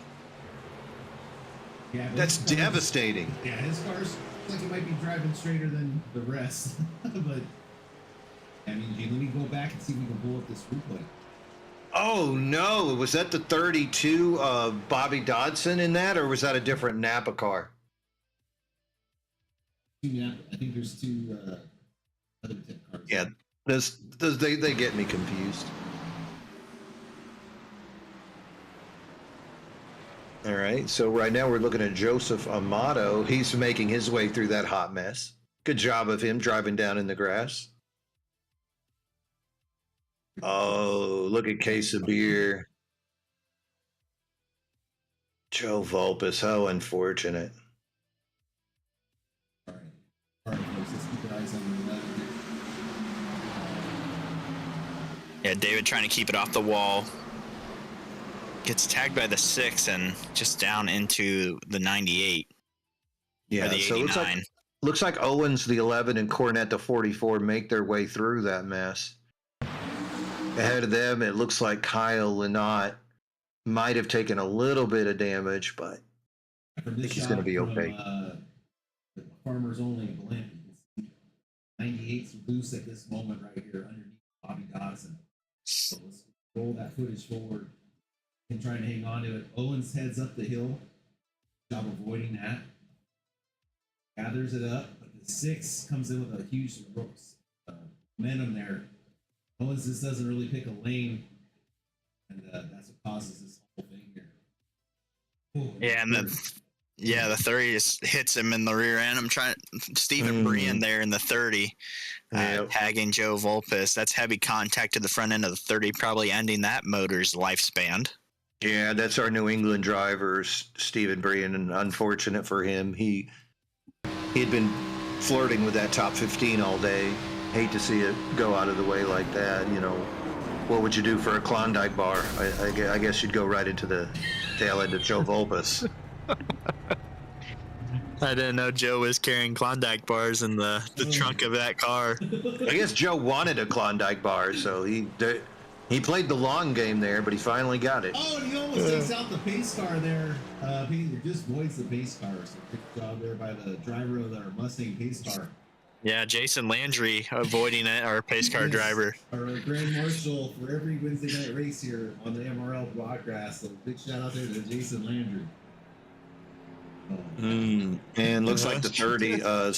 Yeah,
that's devastating.
Yeah, his car's like it might be driving straighter than the rest. But I mean, let me go back and see if we can pull up this replay.
Oh no, was that the 32 of Bobby Dodson in that, or was that a different Napa car?
I think there's 2 other tip cars.
Yeah, they get me confused. All right, so right now we're looking at Joseph Amato. He's making his way through that hot mess. Good job of him driving down in the grass. Oh, look at Case of Beer. Joe Vulpes, how unfortunate.
All right, folks, let's keep our eyes on the weather.
Yeah, David trying to keep it off the wall. Gets tagged by the 6 and just down into the 98.
Yeah,
or the 89.
So looks like Owens, the 11, and Cornette, the 44, make their way through that mess. Ahead of them, it looks like Kyle Lynott might have taken a little bit of damage, but I think he's going to be okay.
The Farmers Only blimp. 98's loose at this moment right here underneath Bobby Dodson. So let's roll that footage forward and trying to hang on to it. Owens heads up the hill. Job avoiding that. Gathers it up, but the 6 comes in with a huge momentum there. Owens just doesn't really pick a lane, and that's what causes this whole thing here. Ooh,
yeah, and the 30 just hits him in the rear end. I'm trying Stephen Brien there in the 30, tagging Joe Vulpes. That's heavy contact to the front end of the 30, probably ending that motor's lifespan.
Yeah, that's our New England driver, Stephen Brien, and unfortunate for him, he'd been flirting with that top 15 all day. Hate to see it go out of the way like that. You know, what would you do for a Klondike bar? I guess you'd go right into the tail end of Joe Vulpes.
I didn't know Joe was carrying Klondike bars in the trunk of that car.
I guess Joe wanted a Klondike bar, so he played the long game there, but he finally got it.
Oh, and he almost takes out the pace car there. He just voids the pace car. So good job there by the driver of our Mustang pace car.
Yeah, Jason Landry avoiding it, our pace car driver.
Our grand marshal for every Wednesday night race here on the MRL broadcast. So big shout out there to Jason Landry.
And looks like the 30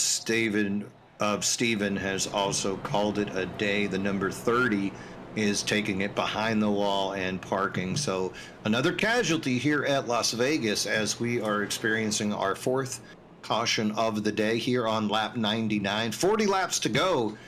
Steven has also called it a day. The number 30 is taking it behind the wall and parking. So another casualty here at Las Vegas as we are experiencing our 4th caution of the day here on lap 99. 40 laps to go.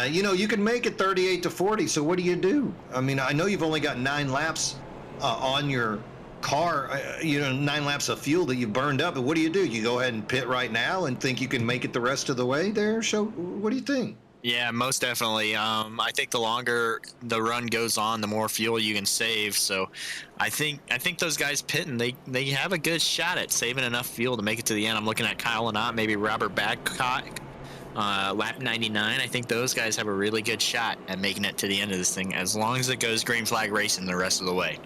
You can make it 38 to 40. So what do you do? I mean, I know you've only got 9 laps on your car, 9 laps of fuel that you've burned up. But what do? You go ahead and pit right now and think you can make it the rest of the way there? So what do you think?
Yeah, most definitely. I think the longer the run goes on, the more fuel you can save. So I think those guys pitting, they have a good shot at saving enough fuel to make it to the end. I'm looking at Kyle Lynott, maybe Robert Babcock, lap 99. I think those guys have a really good shot at making it to the end of this thing, as long as it goes green flag racing the rest of the way.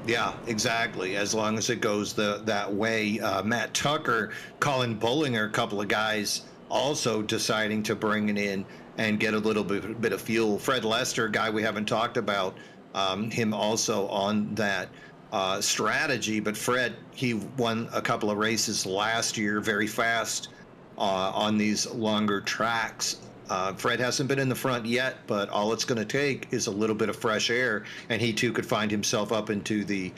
Yeah, exactly. As long as it goes that way. Matt Tucker, Colin Bullinger, a couple of guys also deciding to bring it in and get a little bit of fuel. Fred Lester, a guy we haven't talked about, him also on that strategy. But Fred, he won a couple of races last year, very fast on these longer tracks. Fred hasn't been in the front yet, but all it's going to take is a little bit of fresh air, and he too could find himself up into the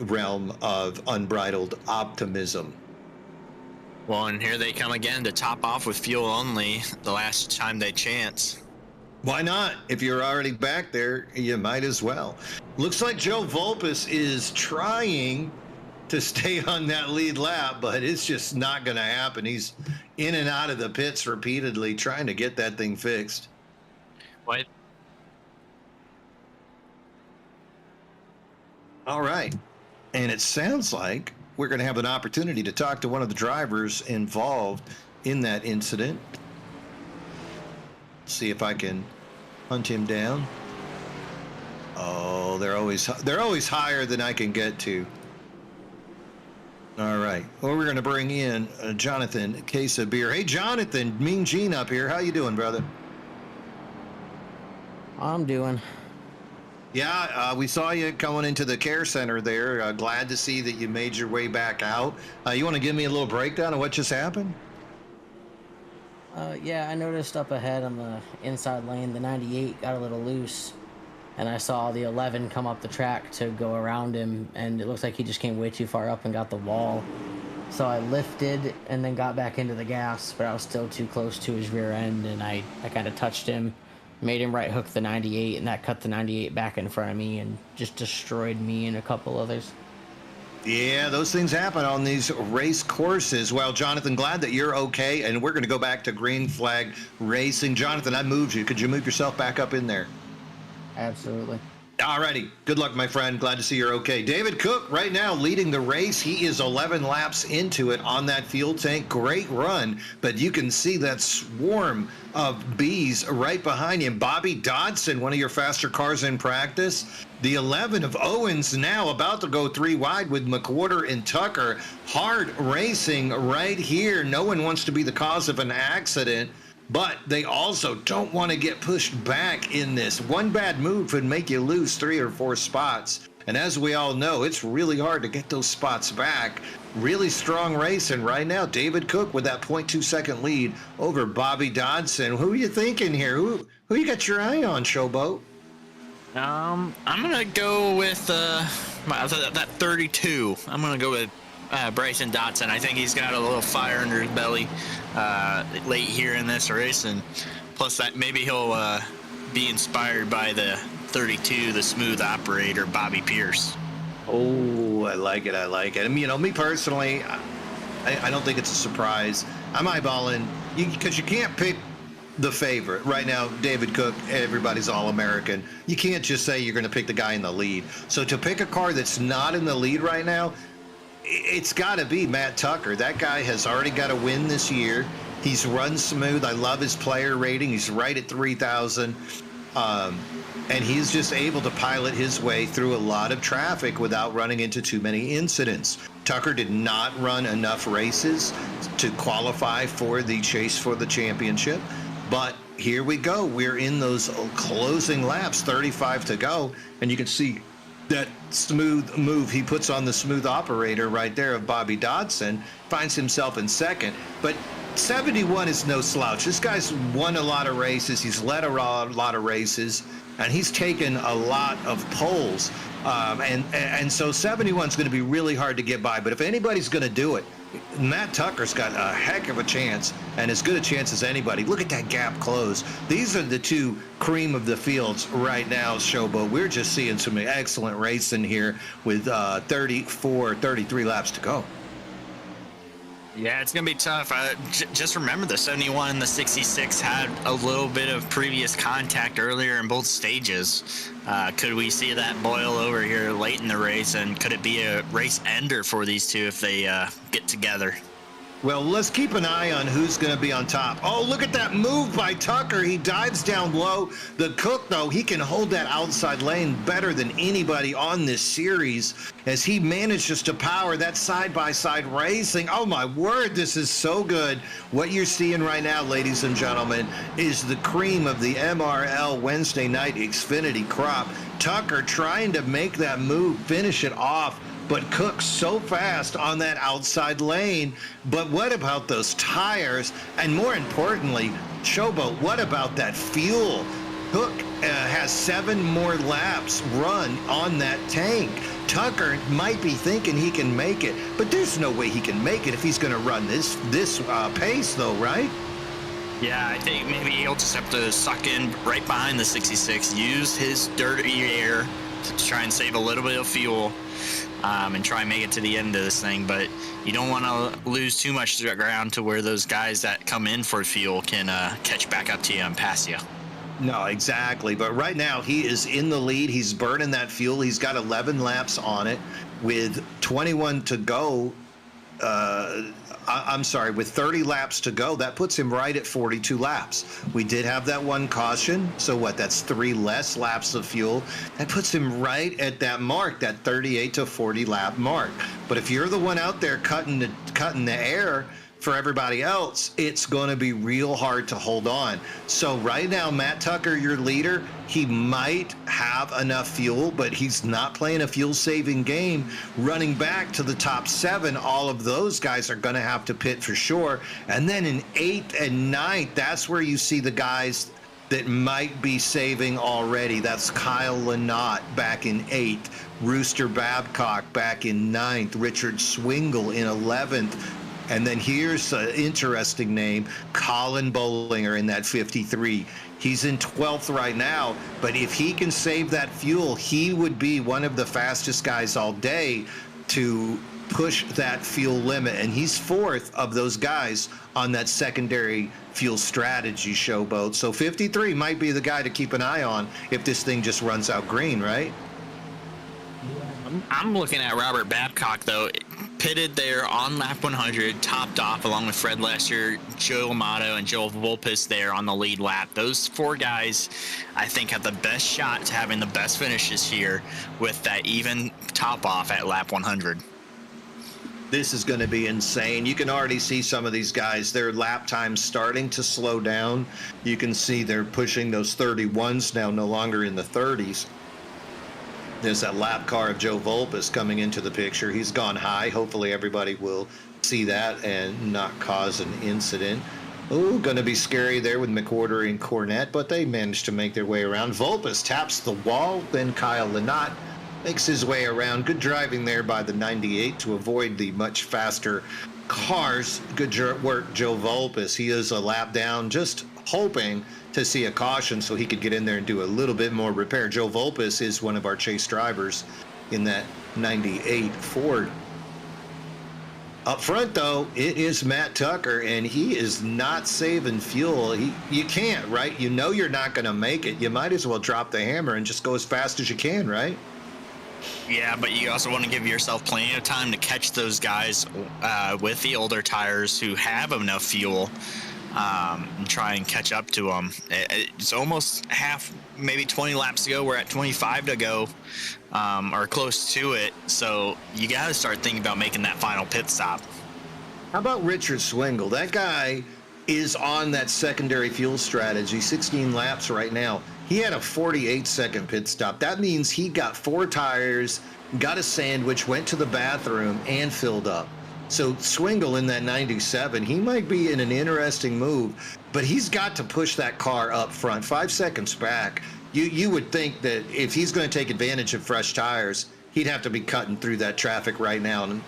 realm of unbridled optimism.
Well, and here they come again to top off with fuel only the last time they chance.
Why not? If you're already back there, you might as well. Looks like Joe Vulpes is trying to stay on that lead lap, but it's just not going to happen. He's in and out of the pits repeatedly trying to get that thing fixed.
What?
All right. And it sounds like we're going to have an opportunity to talk to one of the drivers involved in that incident. See if I can hunt him down. Oh, they're always higher than I can get to. All right. Well, we're going to bring in Jonathan Case of Beer. Hey, Jonathan, Mean Gene up here. How you doing, brother?
I'm doing.
Yeah, we saw you coming into the care center there. Glad to see that you made your way back out. You want to give me a little breakdown of what just happened?
Yeah, I noticed up ahead on the inside lane, the 98 got a little loose, and I saw the 11 come up the track to go around him, and it looks like he just came way too far up and got the wall. So I lifted and then got back into the gas, but I was still too close to his rear end, and I kind of touched him, made him right hook the 98, and that cut the 98 back in front of me and just destroyed me and a couple others.
Yeah, those things happen on these race courses. Well, Jonathan, glad that you're okay, and we're going to go back to Green Flag Racing. Jonathan, I moved you. Could you move yourself back up in there?
Absolutely.
All righty. Good luck, my friend. Glad to see you're okay. David Cook right now leading the race. He is 11 laps into it on that fuel tank. Great run, but you can see that swarm of bees right behind him. Bobby Dodson, one of your faster cars in practice. The 11 of Owens now about to go 3 wide with McWhorter and Tucker. Hard racing right here. No one wants to be the cause of an accident, but they also don't want to get pushed back in this. One bad move could make you lose 3 or 4 spots. And as we all know, it's really hard to get those spots back. Really strong racing right now. David Cook with that 0.2 second lead over Bobby Dodson. Who are you thinking here? Who you got your eye on, Showboat?
I'm gonna go with that 32. I'm gonna go with Bryson Dotson. I think he's got a little fire under his belly late here in this race, and plus that maybe he'll be inspired by the 32, the smooth operator, Bobby Pierce.
Oh, I like it. I like it. I mean, me personally, I don't think it's a surprise. I'm eyeballing because you can't pick the favorite right now. David Cook, everybody's All-American. You can't just say you're going to pick the guy in the lead. So to pick a car that's not in the lead right now, it's got to be Matt Tucker. That guy has already got a win this year. He's run smooth. I love his player rating. He's right at 3,000. And he's just able to pilot his way through a lot of traffic without running into too many incidents. Tucker did not run enough races to qualify for the chase for the championship. But here we go. We're in those closing laps, 35 to go. And you can see that smooth move he puts on the smooth operator right there of Bobby Dodson, finds himself in second. But 71 is no slouch. This guy's won a lot of races. He's led a lot of races, and he's taken a lot of poles. And so 71 is going to be really hard to get by. But if anybody's going to do it, Matt Tucker's got a heck of a chance, and as good a chance as anybody. Look at that gap close. These are the two cream of the fields right now, Showboat. We're just seeing some excellent racing here with 33 laps to go.
Yeah, it's going to be tough. Just remember the 71 and the 66 had a little bit of previous contact earlier in both stages. Could we see that boil over here late in the race, and could it be a race ender for these two if they get together?
Well, let's keep an eye on who's going to be on top. Oh, look at that move by Tucker. He dives down low. The Cook, though, he can hold that outside lane better than anybody on this series as he manages to power that side-by-side racing. Oh, my word, this is so good. What you're seeing right now, ladies and gentlemen, is the cream of the MRL Wednesday night Xfinity crop. Tucker trying to make that move, finish it off. But Cook so fast on that outside lane. But what about those tires? And more importantly, Showboat, what about that fuel? Hook has 7 more laps run on that tank. Tucker might be thinking he can make it, but there's no way he can make it if he's going to run this pace, though, right?
Yeah, I think maybe he'll just have to suck in right behind the 66, use his dirty air to try and save a little bit of fuel, and try and make it to the end of this thing. But you don't want to lose too much ground to where those guys that come in for fuel can catch back up to you and pass you.
No, exactly. But right now he is in the lead. He's burning that fuel. He's got 11 laps on it with 21 to go. I'm sorry, with 30 laps to go, that puts him right at 42 laps. We did have that one caution. So what? That's 3 less laps of fuel. That puts him right at that mark, that 38 to 40 lap mark. But if you're the one out there cutting the air for everybody else, it's going to be real hard to hold on. So right now, Matt Tucker, your leader, he might have enough fuel, but he's not playing a fuel-saving game. Running back to the top 7, all of those guys are going to have to pit for sure. And then in 8th and 9th, that's where you see the guys that might be saving already. That's Kyle Lynott back in 8th, Rooster Babcock back in 9th, Richard Swingle in 11th. And then here's an interesting name, Colin Bollinger in that 53. He's in 12th right now, but if he can save that fuel, he would be one of the fastest guys all day to push that fuel limit. And he's 4th of those guys on that secondary fuel strategy, Showboat. So 53 might be the guy to keep an eye on if this thing just runs out green, right?
I'm looking at Robert Babcock, though, pitted there on lap 100, topped off along with Fred Lester, Joe Amato, and Joel Volpus there on the lead lap. Those 4 guys, I think, have the best shot to having the best finishes here with that even top off at lap 100.
This is going to be insane. You can already see some of these guys, their lap times starting to slow down. You can see they're pushing those 31s now, no longer in the 30s. There's that lap car of Joe Volpus coming into the picture. He's gone high. Hopefully everybody will see that and not cause an incident. Oh, going to be scary there with McWhorter and Cornette, but they managed to make their way around. Volpus taps the wall, then Kyle Lynott makes his way around. Good driving there by the 98 to avoid the much faster cars. Good work, Joe Volpus. He is a lap down, just hoping to see a caution so he could get in there and do a little bit more repair. Joe Volpus is one of our chase drivers in that 98 Ford. Up front, though, it is Matt Tucker, and he is not saving fuel. You can't, right? You know you're not going to make it. You might as well drop the hammer and just go as fast as you can, right?
Yeah, but you also want to give yourself plenty of time to catch those guys with the older tires who have enough fuel. And try and catch up to them. It's almost half, maybe 20 laps to go. We're at 25 to go, or close to it. So you got to start thinking about making that final pit stop.
How about Richard Swingle? That guy is on that secondary fuel strategy, 16 laps right now. He had a 48-second pit stop. That means he got 4 tires, got a sandwich, went to the bathroom, and filled up. So Swingle in that 97, he might be in an interesting move, but he's got to push that car up front, 5 seconds back. You would think that if he's going to take advantage of fresh tires, he'd have to be cutting through that traffic right now, and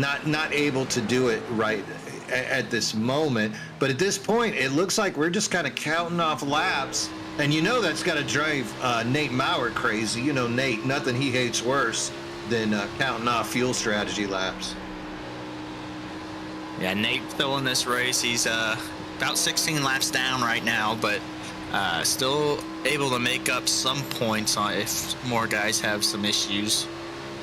not able to do it right at this moment. But at this point, it looks like we're just kind of counting off laps, and you know that's got to drive Nate Maurer crazy. You know, Nate, nothing he hates worse than counting off fuel strategy laps.
Yeah, Nate still in this race. He's about 16 laps down right now, but still able to make up some points on if more guys have some issues.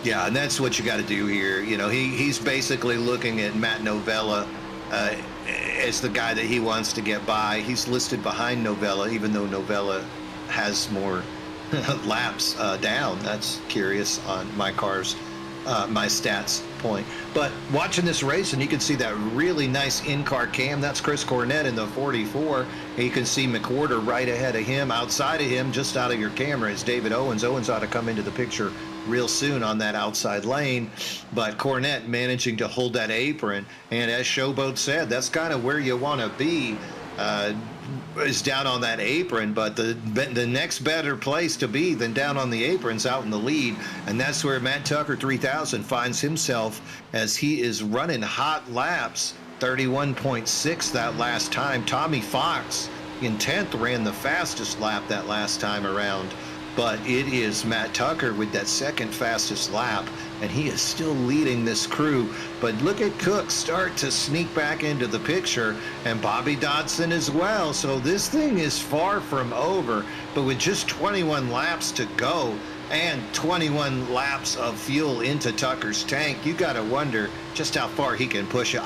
Yeah, and that's what you got to do here. You know, he's basically looking at Matt Novella as the guy that he wants to get by. He's listed behind Novella, even though Novella has more laps down. That's curious on my stats point. But watching this race, and you can see that really nice in-car cam. That's Chris Cornette in the 44. And you can see McWhorter right ahead of him. Outside of him, just out of your camera, is David Owens. Owens ought to come into the picture real soon on that outside lane. But Cornette managing to hold that apron. And as Showboat said, that's kind of where you want to be. is down on that apron, but the next better place to be than down on the apron's out in the lead, and that's where Matt Tucker 3000 finds himself as he is running hot laps, 31.6 that last time. Tommy Fox in 10th ran the fastest lap that last time around, but it is Matt Tucker with that second fastest lap, and he is still leading this crew. But look at Cook start to sneak back into the picture, and Bobby Dodson as well. So this thing is far from over, but with just 21 laps to go and 21 laps of fuel into Tucker's tank, you got to wonder just how far he can push it.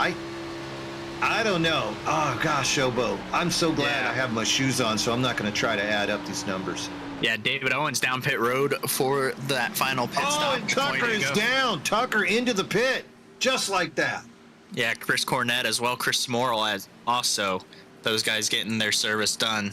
I don't know. Oh, gosh, Showboat. I'm so glad I have my shoes on, so I'm not going to try to add up these numbers.
Yeah, David Owens down pit road for that final pit stop.
Oh, and Tucker is down. Tucker into the pit, just like that.
Yeah, Chris Cornette as well. Chris Smorrell as also. Those guys getting their service done.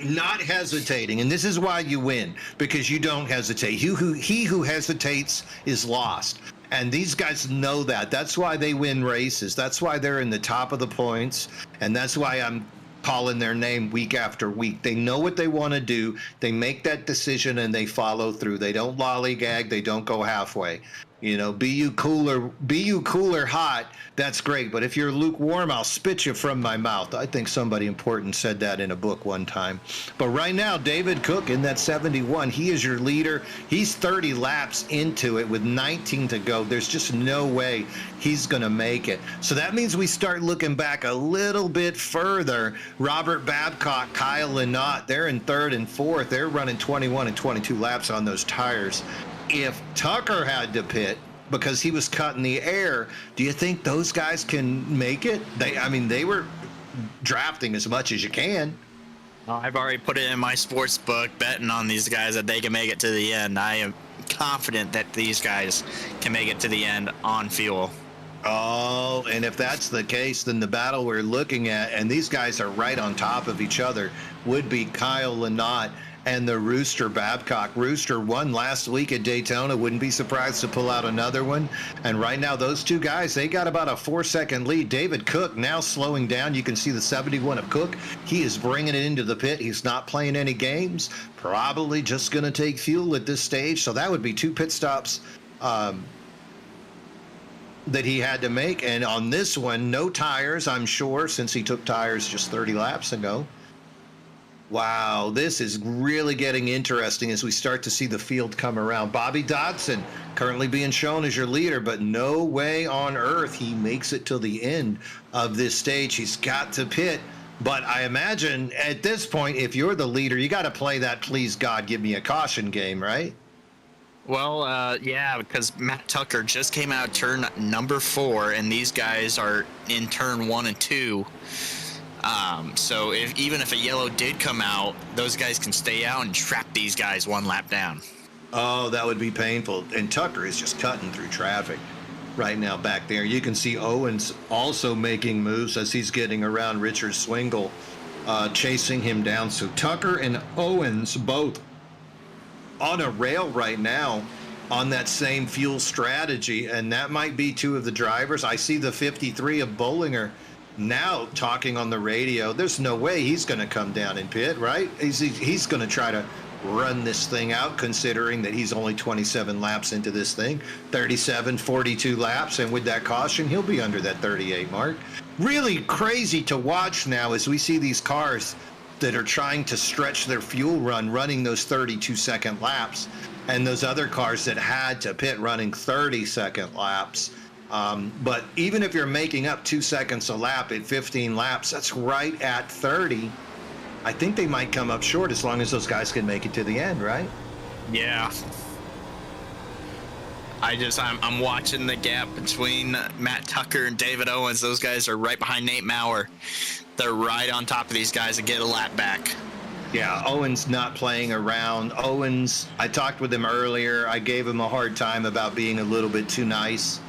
Not hesitating, and this is why you win, because you don't hesitate. He who hesitates is lost. And these guys know that. That's why they win races. That's why they're in the top of the points, and that's why I'm calling their name week after week. They know what they want to do. They make that decision and they follow through. They don't lollygag. They don't go halfway. You know, be you cooler hot, that's great. But if you're lukewarm, I'll spit you from my mouth. I think somebody important said that in a book one time. But right now, David Cook in that 71, he is your leader. He's 30 laps into it with 19 to go. There's just no way he's going to make it. So that means we start looking back a little bit further. Robert Babcock, Kyle Lynott, they're in third and fourth. They're running 21 and 22 laps on those tires. If Tucker had to pit because he was cutting the air, do you think those guys can make it? They were drafting as much as you can.
I've already put it in my sports book, betting on these guys that they can make it to the end. I am confident that these guys can make it to the end on fuel.
Oh, and if that's the case, then the battle we're looking at, and these guys are right on top of each other, would be Kyle Lynott and the Rooster Babcock. Rooster won last week at Daytona. Wouldn't be surprised to pull out another one. And right now, those two guys, they got about a 4-second lead. David Cook now slowing down. You can see the 71 of Cook. He is bringing it into the pit. He's not playing any games. Probably just going to take fuel at this stage. So that would be 2 pit stops that he had to make. And on this one, no tires, I'm sure, since he took tires just 30 laps ago. Wow, this is really getting interesting as we start to see the field come around. Bobby Dodson currently being shown as your leader, but no way on earth he makes it to the end of this stage. He's got to pit. But I imagine at this point, if you're the leader, you got to play that please God give me a caution game, right?
Well, yeah, because Matt Tucker just came out of turn number 4, and these guys are in turn 1 and 2. So even if a yellow did come out, those guys can stay out and trap these guys 1 lap down.
Oh, that would be painful. And Tucker is just cutting through traffic right now back there. You can see Owens also making moves as he's getting around Richard Swingle, chasing him down. So Tucker and Owens both on a rail right now on that same fuel strategy, and that might be 2 of the drivers. I see the 53 of Bollinger now talking on the radio. There's no way he's going to come down in pit, right? He's going to try to run this thing out, considering that he's only 27 laps into this thing. 37, 42 laps, and with that caution, he'll be under that 38 mark. Really crazy to watch now as we see these cars that are trying to stretch their fuel run, running those 32-second laps, and those other cars that had to pit running 30-second laps. But even if you're making up 2 seconds a lap at 15 laps, that's right at 30. I think they might come up short as long as those guys can make it to the end, right?
Yeah. I'm watching the gap between Matt Tucker and David Owens. Those guys are right behind Nate Maurer. They're right on top of these guys and get a lap back.
Yeah, Owens not playing around. Owens, I talked with him earlier. I gave him a hard time about being a little bit too nice.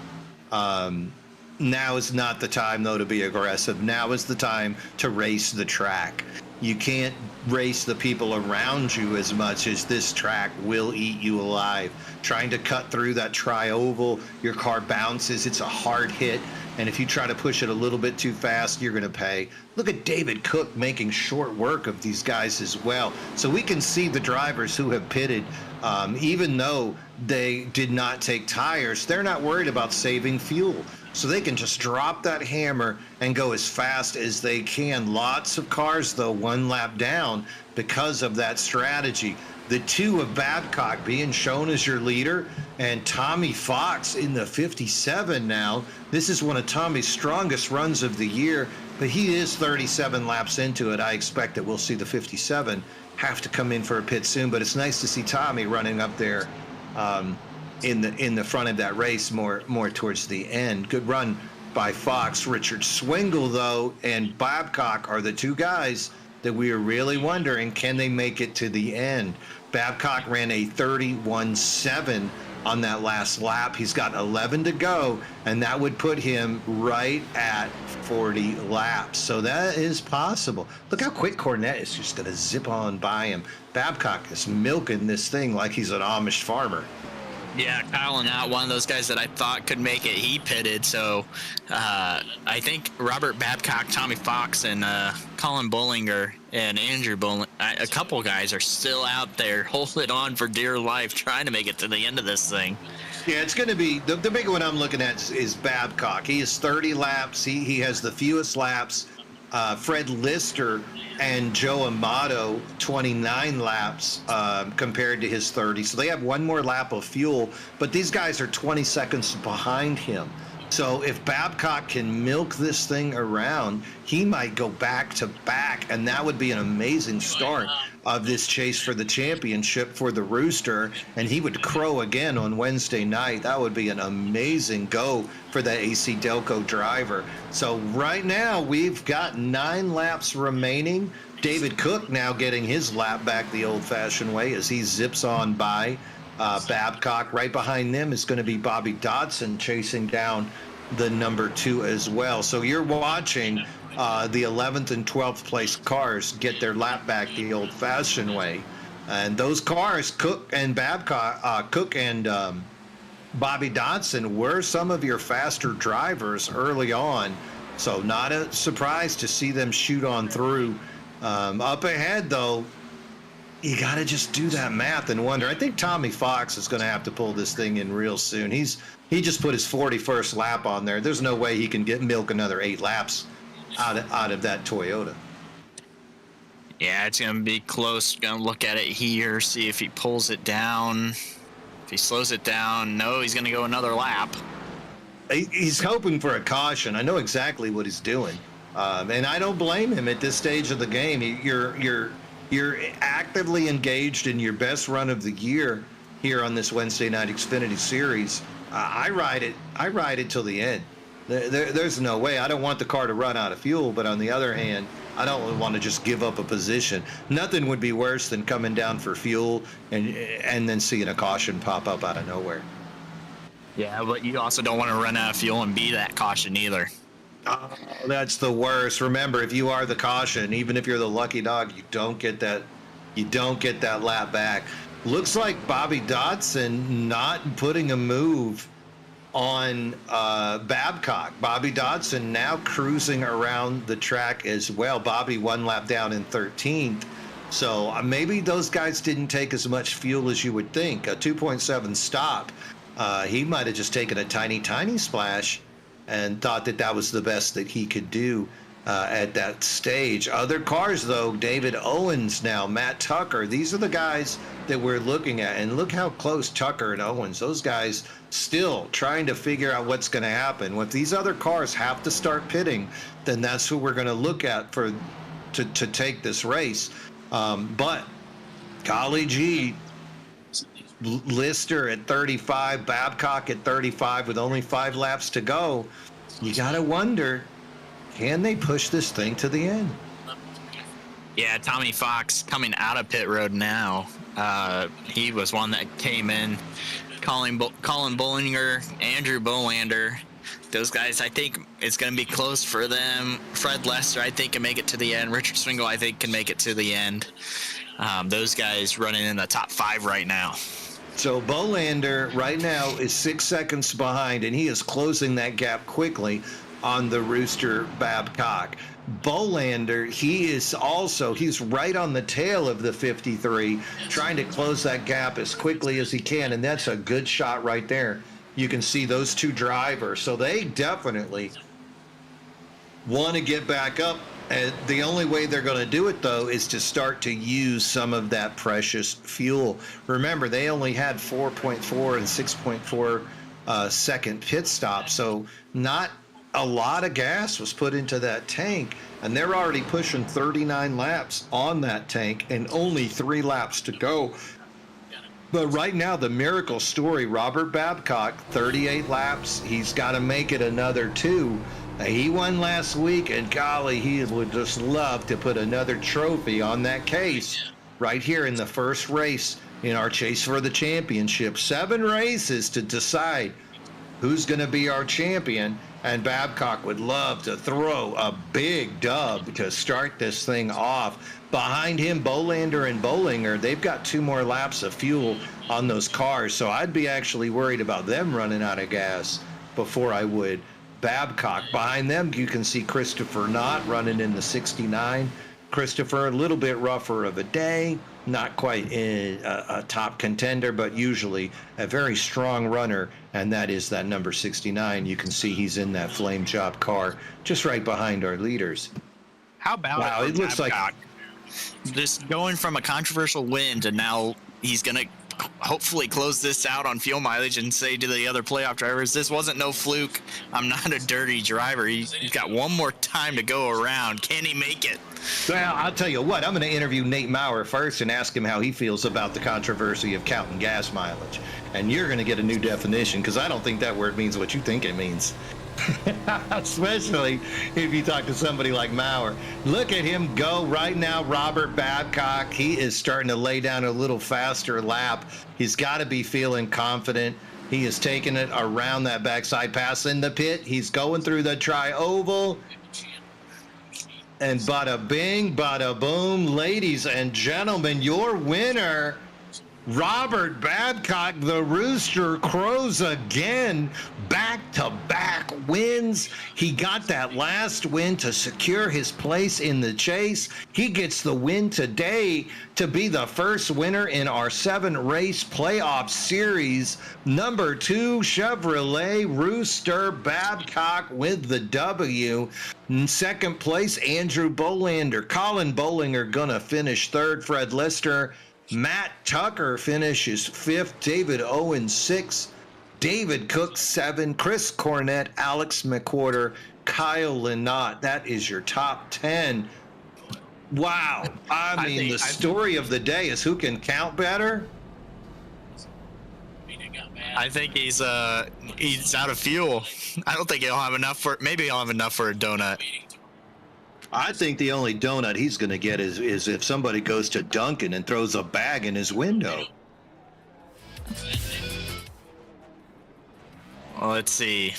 Now is not the time, though, to be aggressive. Now is the time to race the track. You can't race the people around you as much as this track will eat you alive. Trying to cut through that tri-oval, your car bounces, it's a hard hit, And if you try to push it a little bit too fast, you're going to pay. Look at David Cook making short work of these guys as well. So we can see the drivers who have pitted, even though they did not take tires, they're not worried about saving fuel. So they can just drop that hammer and go as fast as they can. Lots of cars, though, one lap down because of that strategy. The two of Babcock being shown as your leader, and Tommy Fox in the 57 now. This is one of Tommy's strongest runs of the year, but he is 37 laps into it. I expect that we'll see the 57 have to come in for a pit soon, but it's nice to see Tommy running up there in the front of that race more towards the end. Good run by Fox. Richard Swingle, though, and Babcock are the two guys that we are really wondering, can they make it to the end? Babcock ran a 31.7 on that last lap. He's got 11 to go, and that would put him right at 40 laps. So that is possible. Look how quick Cornette is just going to zip on by him. Babcock is milking this thing like he's an Amish farmer.
Yeah, Kyle Not, one of those guys that I thought could make it, he pitted. So I think Robert Babcock, Tommy Fox, and Colin Bollinger and Andrew Bollinger, a couple guys are still out there holding on for dear life, trying to make it to the end of this thing.
Yeah, it's going to be, the big one I'm looking at is Babcock. He is 30 laps. He has the fewest laps. Fred Lister and Joe Amato, 29 laps compared to his 30. So they have one more lap of fuel, but these guys are 20 seconds behind him. So if Babcock can milk this thing around, he might go back to back, and that would be an amazing start of this chase for the championship for the Rooster, and he would crow again on Wednesday night. That would be an amazing go for the AC Delco driver. So right now we've got 9 laps remaining. David Cook now getting his lap back the old-fashioned way as he zips on by Babcock. Right behind them is going to be Bobby Dodson chasing down the number 2 as well. So you're watching the 11th and 12th place cars get their lap back the old-fashioned way. And those cars, Cook and Babcock, Cook and Bobby Dodson, were some of your faster drivers early on. So not a surprise to see them shoot on through. Up ahead, though, you got to just do that math and wonder. I think Tommy Fox is going to have to pull this thing in real soon. He just put his 41st lap on there. There's no way he can milk another 8 laps out of that Toyota.
Yeah, it's going to be close. Going to look at it here, see if he pulls it down. If he slows it down, no, he's going to go another lap.
He's hoping for a caution. I know exactly what he's doing. And I don't blame him at this stage of the game. You're actively engaged in your best run of the year here on this Wednesday night Xfinity Series. I ride it till the end. There's no way. I don't want the car to run out of fuel, but on the other hand, I don't want to just give up a position. Nothing would be worse than coming down for fuel and then seeing a caution pop up out of nowhere.
Yeah, but you also don't want to run out of fuel and be that caution either.
Oh, that's the worst. Remember, if you are the caution, even if you're the lucky dog, you don't get that lap back. Looks like Bobby Dodson not putting a move on Babcock. Bobby Dodson now cruising around the track as well. Bobby 1 lap down in 13th. So maybe those guys didn't take as much fuel as you would think. A 2.7 stop. He might have just taken a tiny splash and thought that was the best that he could do at that stage. Other cars, though, David Owens now, Matt Tucker, these are the guys that we're looking at. And look how close Tucker and Owens, those guys still trying to figure out what's going to happen. If these other cars have to start pitting, then that's who we're going to look at to take this race. But golly gee, Lister at 35, Babcock at 35 with only 5 laps to go. You got to wonder, can they push this thing to the end?
Yeah, Tommy Fox coming out of pit road now. He was one that came in. Colin Bollinger, Andrew Bolander. Those guys, I think it's going to be close for them. Fred Lester, I think, can make it to the end. Richard Swingle, I think, can make it to the end. Those guys running in the top 5 right now.
So Bolander right now is 6 seconds behind, and he is closing that gap quickly. on the Rooster Babcock. Bolander, he's right on the tail of the 53, trying to close that gap as quickly as he can, and that's a good shot right there. You can see those two drivers, so they definitely want to get back up. And the only way they're going to do it, though, is to start to use some of that precious fuel. Remember, they only had 4.4 and 6.4 second pit stops, so not a lot of gas was put into that tank, and they're already pushing 39 laps on that tank and only 3 laps to go. But right now, the miracle story, Robert Babcock, 38 laps. He's got to make it another 2. He won last week, and golly, he would just love to put another trophy on that case right here in the first race in our chase for the championship. 7 races to decide who's going to be our champion, and Babcock would love to throw a big dub to start this thing off. Behind him, Bolander and Bollinger, they've got 2 more laps of fuel on those cars, so I'd be actually worried about them running out of gas before I would Babcock. Behind them, you can see Christopher Knott running in the 69. Christopher, a little bit rougher of a day, not quite a top contender, but usually a very strong runner, and that is that number 69. You can see he's in that flame job car just right behind our leaders.
How about
it looks like
just going from a controversial win to now he's going to hopefully close this out on fuel mileage and say to the other playoff drivers, this wasn't no fluke. I'm not a dirty driver. He's got one more time to go around. Can he make it?
Well, I'll tell you what, I'm going to interview Nate Maurer first and ask him how he feels about the controversy of counting gas mileage. And you're going to get a new definition, because I don't think that word means what you think it means. Especially if you talk to somebody like Maurer. Look at him go right now, Robert Babcock. He is starting to lay down a little faster lap. He's got to be feeling confident. He is taking it around that backside pass in the pit. He's going through the tri-oval. And bada bing, bada boom. Ladies and gentlemen, your winner, Robert Babcock, the Rooster Crows again, back-to-back wins. He got that last win to secure his place in the chase. He gets the win today to be the first winner in our 7-race playoff series. Number 2, Chevrolet Rooster Babcock with the W. In second place, Andrew Bolander. Colin Bollinger gonna finish third. Fred Lister. Matt Tucker finishes 5th. David Owens 6th. David Cook 7th. Chris Cornett, Alex McWhorter, Kyle Lynott. That is your top 10. Wow. I mean, the story of the day is who can count better?
I think he's out of fuel. I don't think he'll have enough for, maybe he'll have enough for a donut.
I think the only donut he's going to get is if somebody goes to Dunkin' and throws a bag in his window.
Well, let's see.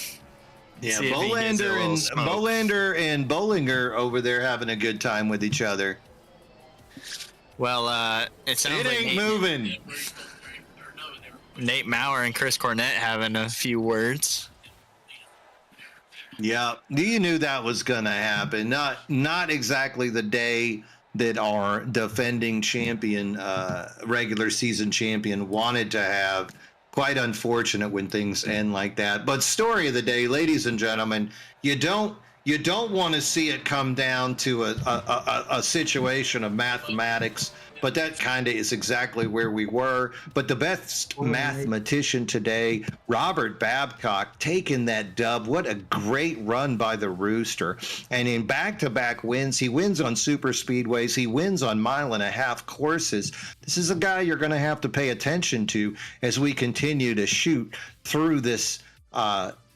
Yeah,
See if he gets a little smoke.
Bolander and Bollinger over there having a good time with each other.
Well, it sounds
It
like
ain't moving.
Nate Maurer and Chris Cornett having a few words.
Yeah, you knew that was going to happen. Not exactly the day that our defending champion, regular season champion, wanted to have. Quite unfortunate when things end like that. But story of the day, ladies and gentlemen, you don't want to see it come down to a situation of mathematics. But that kind of is exactly where we were. But the best mathematician today, Robert Babcock, taking that dub. What a great run by the Rooster. And in back-to-back wins, he wins on super speedways. He wins on 1.5-mile courses. This is a guy you're going to have to pay attention to as we continue to shoot through this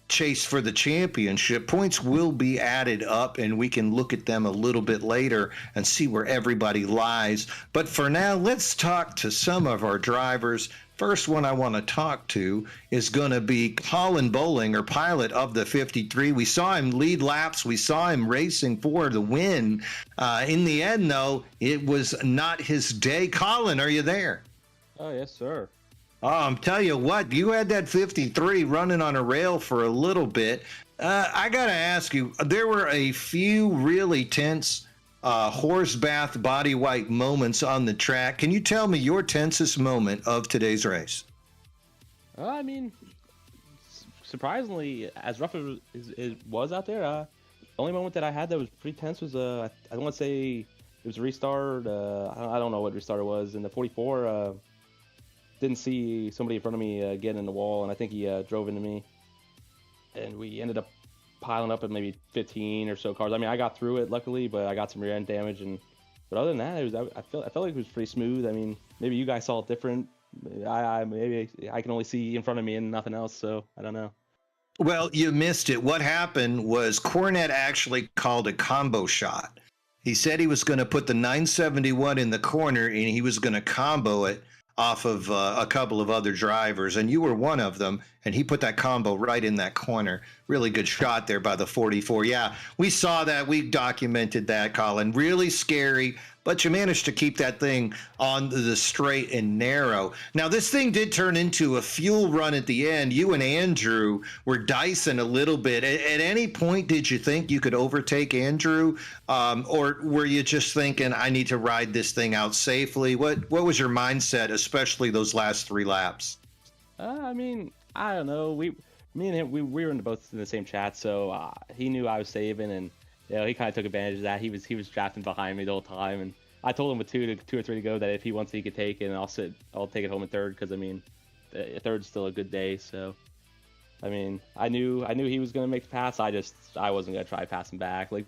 chase for the championship. Points will be added up, and we can look at them a little bit later and see where everybody lies. But for now, let's talk to some of our drivers. First one I want to talk to is going to be Colin Bollinger, pilot of the 53. We saw him lead laps. We saw him racing for the win. In the end, though, it was not his day. Colin, are you there?
Oh, yes, sir.
I'm tell you what, you had that 53 running on a rail for a little bit. I got to ask you, there were a few really tense horse bath body white moments on the track. Can you tell me your tensest moment of today's race?
I mean, surprisingly, as rough as it was out there, the only moment that I had that was pretty tense was I don't want to say it was a restart. I don't know what restart it was in the 44. Didn't see somebody in front of me get in the wall, and I think he drove into me, and we ended up piling up at maybe 15 or so cars. I mean, I got through it luckily, but I got some rear end damage, but other than that, I felt like it was pretty smooth. I mean, maybe you guys saw it different. Maybe I can only see in front of me and nothing else, so I don't know.
Well, you missed it. What happened was Cornette actually called a combo shot. He said he was going to put the 971 in the corner and he was going to combo it off of a couple of other drivers, and you were one of them, and he put that combo right in that corner. Really good shot there by the 44. Yeah, we saw that. We documented that, Colin. Really scary, but you managed to keep that thing on the straight and narrow. Now, this thing did turn into a fuel run at the end. You and Andrew were dicing a little bit. At any point, did you think you could overtake Andrew? Or were you just thinking, I need to ride this thing out safely? What was your mindset, especially those last 3 laps?
I mean, I don't know. Me and him, we were both in the same chat, so he knew I was saving, and he kind of took advantage of that. He was drafting behind me the whole time, and I told him with two or three to go that if he wants, he could take it, and I'll take it home in third, because I mean, third's still a good day. So, I mean, I knew he was gonna make the pass. I wasn't gonna try passing back. Like,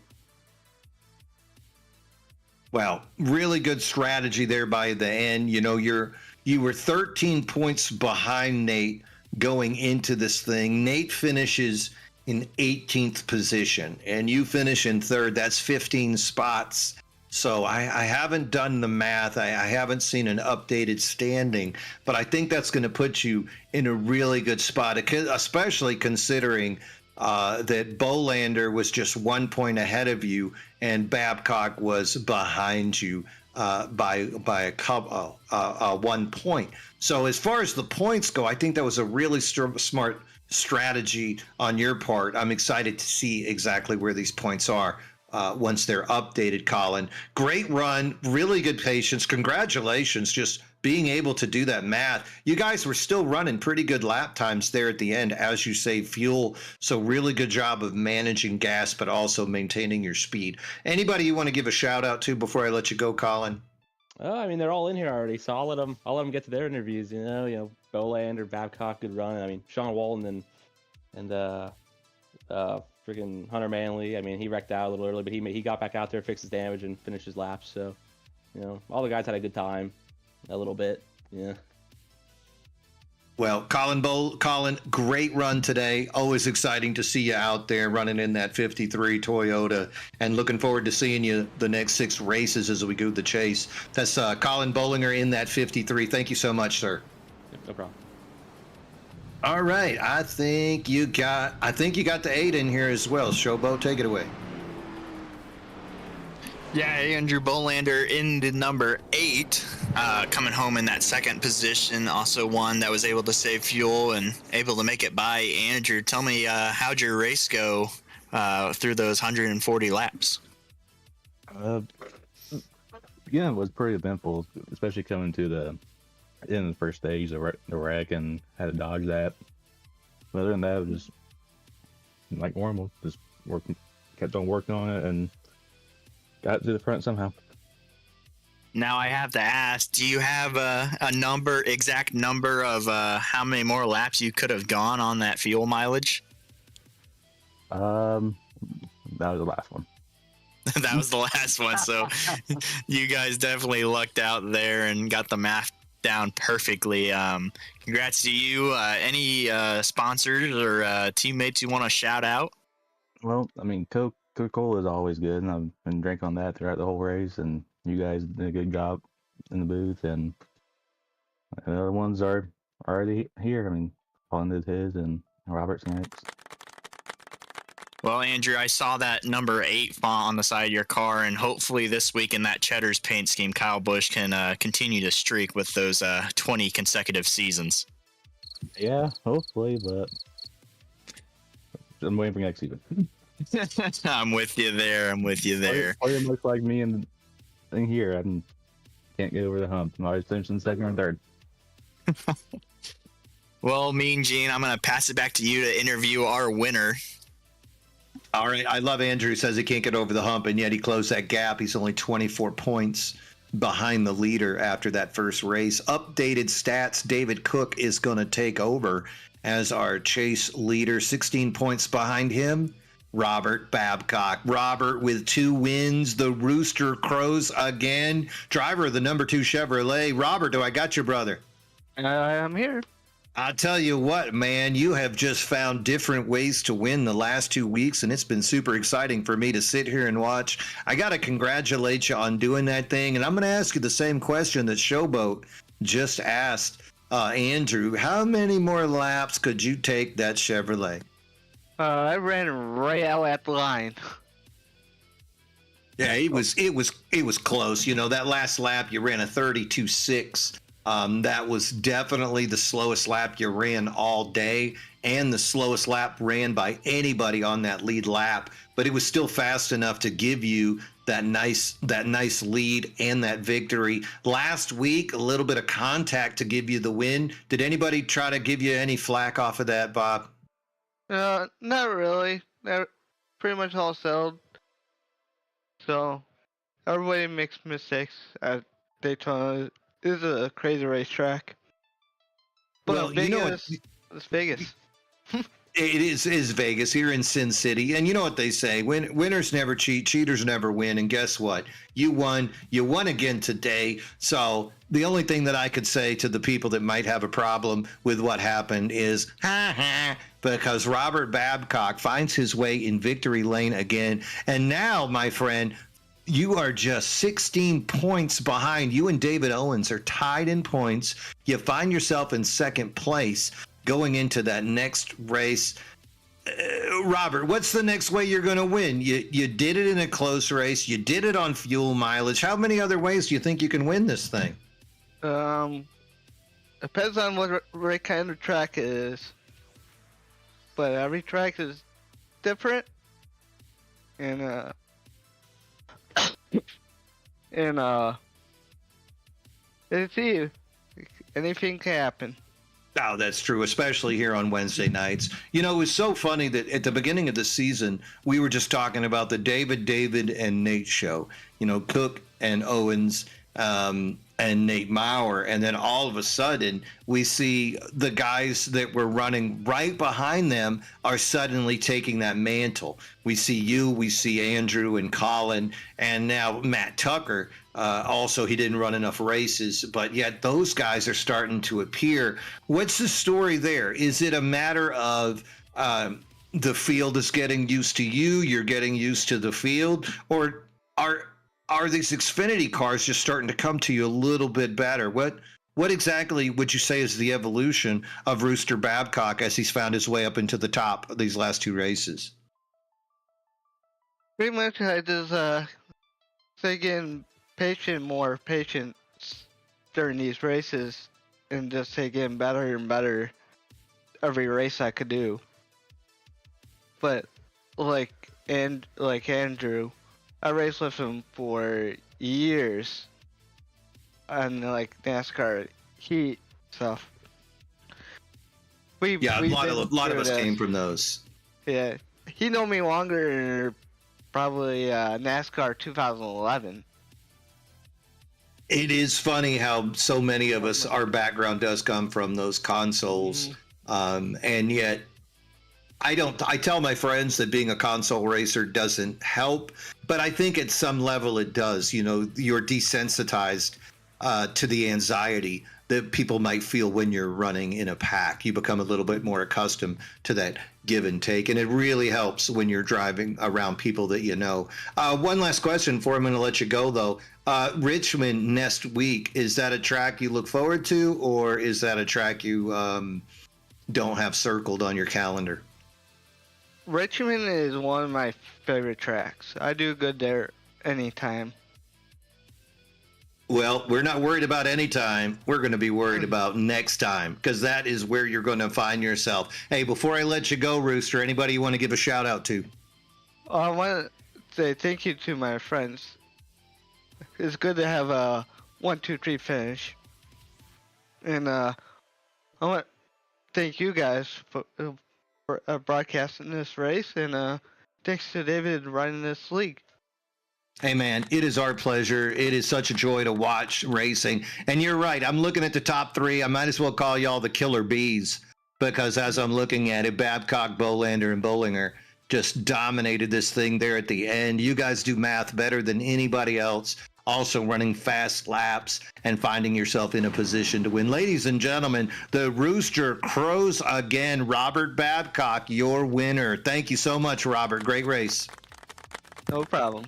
well, really good strategy there by the end. You were 13 points behind Nate going into this thing. Nate finishes in 18th position, and you finish in third. That's 15 spots. So I haven't done the math. I haven't seen an updated standing, but I think that's going to put you in a really good spot, especially considering that Bolander was just 1 point ahead of you, and Babcock was behind you by a couple, 1 point. So as far as the points go, I think that was a really smart strategy on your part. I'm excited to see exactly where these points are once they're updated, Colin. Great run, really good patience. Congratulations, just being able to do that math. You guys were still running pretty good lap times there at the end as you save fuel. So really good job of managing gas, but also maintaining your speed. Anybody you want to give a shout out to before I let you go, Colin?
I mean, they're all in here already, so I'll let them get to their interviews. Bolander, Babcock, good run. I mean, Sean Walton and freaking Hunter Manley. I mean, he wrecked out a little early, but he got back out there, fixed his damage, and finished his laps. So, all the guys had a good time, a little bit. Yeah.
Well, Colin, great run today. Always exciting to see you out there running in that 53 Toyota, and looking forward to seeing you the next 6 races as we go the chase. That's Colin Bollinger in that 53. Thank you so much, sir.
Yep, no problem.
All right, I think you got the 8 in here as well. Showboat, take it away.
Yeah, Andrew Bolander in the number 8, coming home in that second position. Also one that was able to save fuel and able to make it by Andrew. Tell me, how'd your race go through those 140 laps?
Yeah, it was pretty eventful, especially coming to the end of the first stage, the wreck, and had to dodge that. But other than that, it was just like normal. Just kept on working on it, and got to the front somehow.
Now I have to ask, do you have a exact number of how many more laps you could have gone on that fuel mileage?
That was the last one.
That was the last one, so you guys definitely lucked out there and got the math down perfectly. Congrats to you. Any sponsors or teammates you want to shout out?
Well, I mean, Coca-Cola is always good, and I've been drinking on that throughout the whole race, and you guys did a good job in the booth, and the other ones are already here. I mean, Colin did his, and Robert's next.
Well, Andrew, I saw that number 8 font on the side of your car, and hopefully this week in that Cheddar's paint scheme, Kyle Busch can continue to streak with those 20 consecutive seasons.
Yeah, hopefully, but I'm waiting for next season.
I'm with you there.
Probably much like me in here. I can't get over the hump. I'm always finishing second or third.
Well, Mean Gene, I'm going to pass it back to you to interview our winner.
All right. I love Andrew says he can't get over the hump, and yet he closed that gap. He's only 24 points behind the leader after that first race. Updated stats, David Cook is going to take over as our chase leader. 16 points behind him, Robert Babcock. Robert with 2 wins. The Rooster Crows again. Driver of the number 2 Chevrolet. Robert, do I got you, brother?
I'm here.
I'll tell you what, man, you have just found different ways to win the last 2 weeks, and it's been super exciting for me to sit here and watch. I got to congratulate you on doing that thing, and I'm going to ask you the same question that Showboat just asked Andrew. How many more laps could you take that Chevrolet?
I ran right out at the line.
Yeah, it was close. You know, that last lap you ran a 32.6. That was definitely the slowest lap you ran all day, and the slowest lap ran by anybody on that lead lap. But it was still fast enough to give you that nice lead and that victory. Last week, a little bit of contact to give you the win. Did anybody try to give you any flack off of that, Bob?
Not really. They're pretty much all settled. So, everybody makes mistakes at Daytona. This is a crazy racetrack. But
Well,
Vegas,
you know what?
it's Vegas.
It is Vegas here in Sin City, and you know what they say: winners never cheat, cheaters never win. And guess what? You won again today. So the only thing that I could say to the people that might have a problem with what happened is, ha ha, because Robert Babcock finds his way in victory lane again, and now, my friend, you are just 16 points behind. You and David Owens are tied in points. You find yourself in second place going into that next race. Robert, what's the next way you're going to win? You did it in a close race. You did it on fuel mileage. How many other ways do you think you can win this thing?
Depends on what kind of track it is. But every track is different. And let's see, anything can happen.
Oh, that's true, especially here on Wednesday nights. You know, it was so funny that at the beginning of the season, we were just talking about the David, and Nate show. You know, Cook and Owens and Nate Maurer. And then all of a sudden, we see the guys that were running right behind them are suddenly taking that mantle. We see Andrew and Colin, and now Matt Tucker. Also, he didn't run enough races, but yet those guys are starting to appear. What's the story there? Is it a matter of the field is getting used to you, you're getting used to the field, or are these Xfinity cars just starting to come to you a little bit better? What exactly would you say is the evolution of Rooster Babcock as he's found his way up into the top of these last 2 races?
Pretty much I just getting more patient during these races, and just getting better and better every race I could do. But like Andrew, I raced with him for years on like NASCAR heat stuff. A lot of us came from those. Yeah, he know me longer, probably NASCAR 2011.
It is funny how so many of us, our background does come from those consoles, and yet I tell my friends that being a console racer doesn't help, but I think at some level it does. You know, you're desensitized to the anxiety that people might feel when you're running in a pack. You become a little bit more accustomed to that give and take, and it really helps when you're driving around people that you know. One last question before I'm going to let you go, though. Richmond next week, is that a track you look forward to, or is that a track you don't have circled on your calendar?
Richmond is one of my favorite tracks. I do good there anytime.
Well, we're not worried about any time. We're going to be worried about next time, because that is where you're going to find yourself. Hey, before I let you go, Rooster, anybody you want to give a shout out to?
I want to say thank you to my friends. It's good to have a 1-2-3 finish. And I want to thank you guys for broadcasting this race. And thanks to David running this league.
Hey, man, it is our pleasure. It is such a joy to watch racing. And you're right. I'm looking at the top three. I might as well call y'all the killer bees, because as I'm looking at it, Babcock, Bolander, and Bollinger just dominated this thing there at the end. You guys do math better than anybody else. Also running fast laps and finding yourself in a position to win. Ladies and gentlemen, the Rooster crows again. Robert Babcock, your winner. Thank you so much, Robert. Great race.
No problem.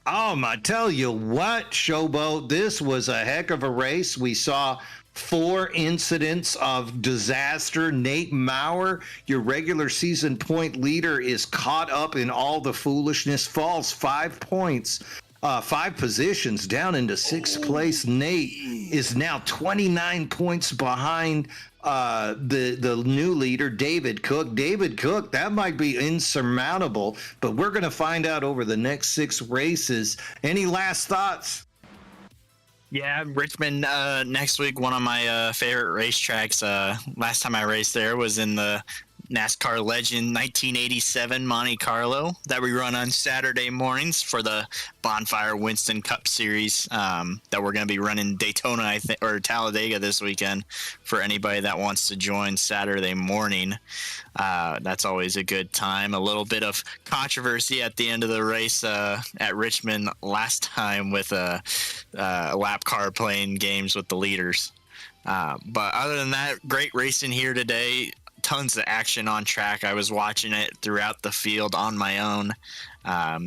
I tell you what, Showboat, this was a heck of a race. We saw 4 incidents of disaster. Nate Maurer, your regular season point leader, is caught up in all the foolishness, falls 5 points. 5 positions down into 6th place. Nate is now 29 points behind the new leader, David Cook. David Cook, that might be insurmountable, but we're going to find out over the next 6 races. Any last thoughts?
Yeah, Richmond next week, one of my favorite racetracks. Last time I raced there was in the NASCAR Legend 1987 Monte Carlo that we run on Saturday mornings for the Bonfire Winston Cup Series that we're going to be running Daytona, I think, or Talladega this weekend for anybody that wants to join Saturday morning. That's always a good time. A little bit of controversy at the end of the race at Richmond last time with a lap car playing games with the leaders. But other than that, great racing here today. Tons of action on track. I was watching it throughout the field on my own.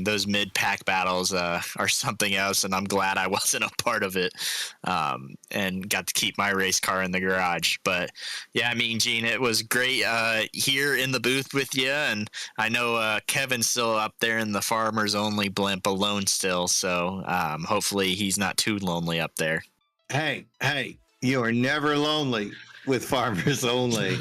Those mid-pack battles are something else, and I'm glad I wasn't a part of it and got to keep my race car in the garage. But, yeah, I mean, Gene, it was great here in the booth with you, and I know Kevin's still up there in the Farmers Only blimp alone still, so hopefully he's not too lonely up there.
Hey, you are never lonely with Farmers Only.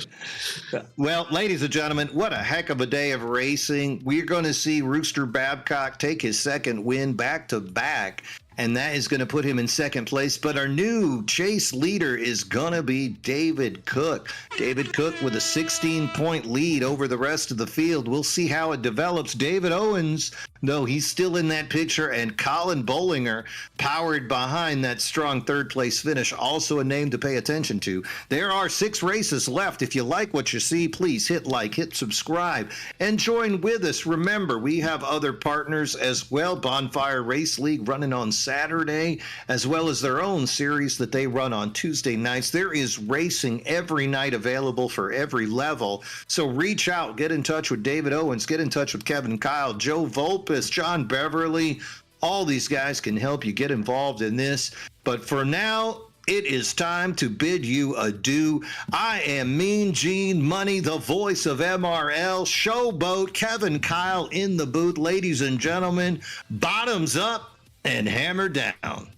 Well, ladies and gentlemen, what a heck of a day of racing. We're going to see Rooster Babcock take his 2nd win back to back, and that is going to put him in 2nd place. But our new chase leader is going to be David Cook. David Cook with a 16-point lead over the rest of the field. We'll see how it develops. David Owens, no, he's still in that picture, and Colin Bollinger powered behind that strong 3rd place finish. Also a name to pay attention to. There are 6 races left. If you like what you see, please hit like, hit subscribe, and join with us. Remember, we have other partners as well. Bonfire Race League running on Saturday, as well as their own series that they run on Tuesday nights. There is racing every night available for every level. So reach out, get in touch with David Owens, get in touch with Kevin Kyle, Joe Volpus, John Beverly. All these guys can help you get involved in this. But for now, it is time to bid you adieu. I am Mean Gene Money, the voice of MRL, Showboat, Kevin Kyle in the booth. Ladies and gentlemen, bottoms up and hammer down.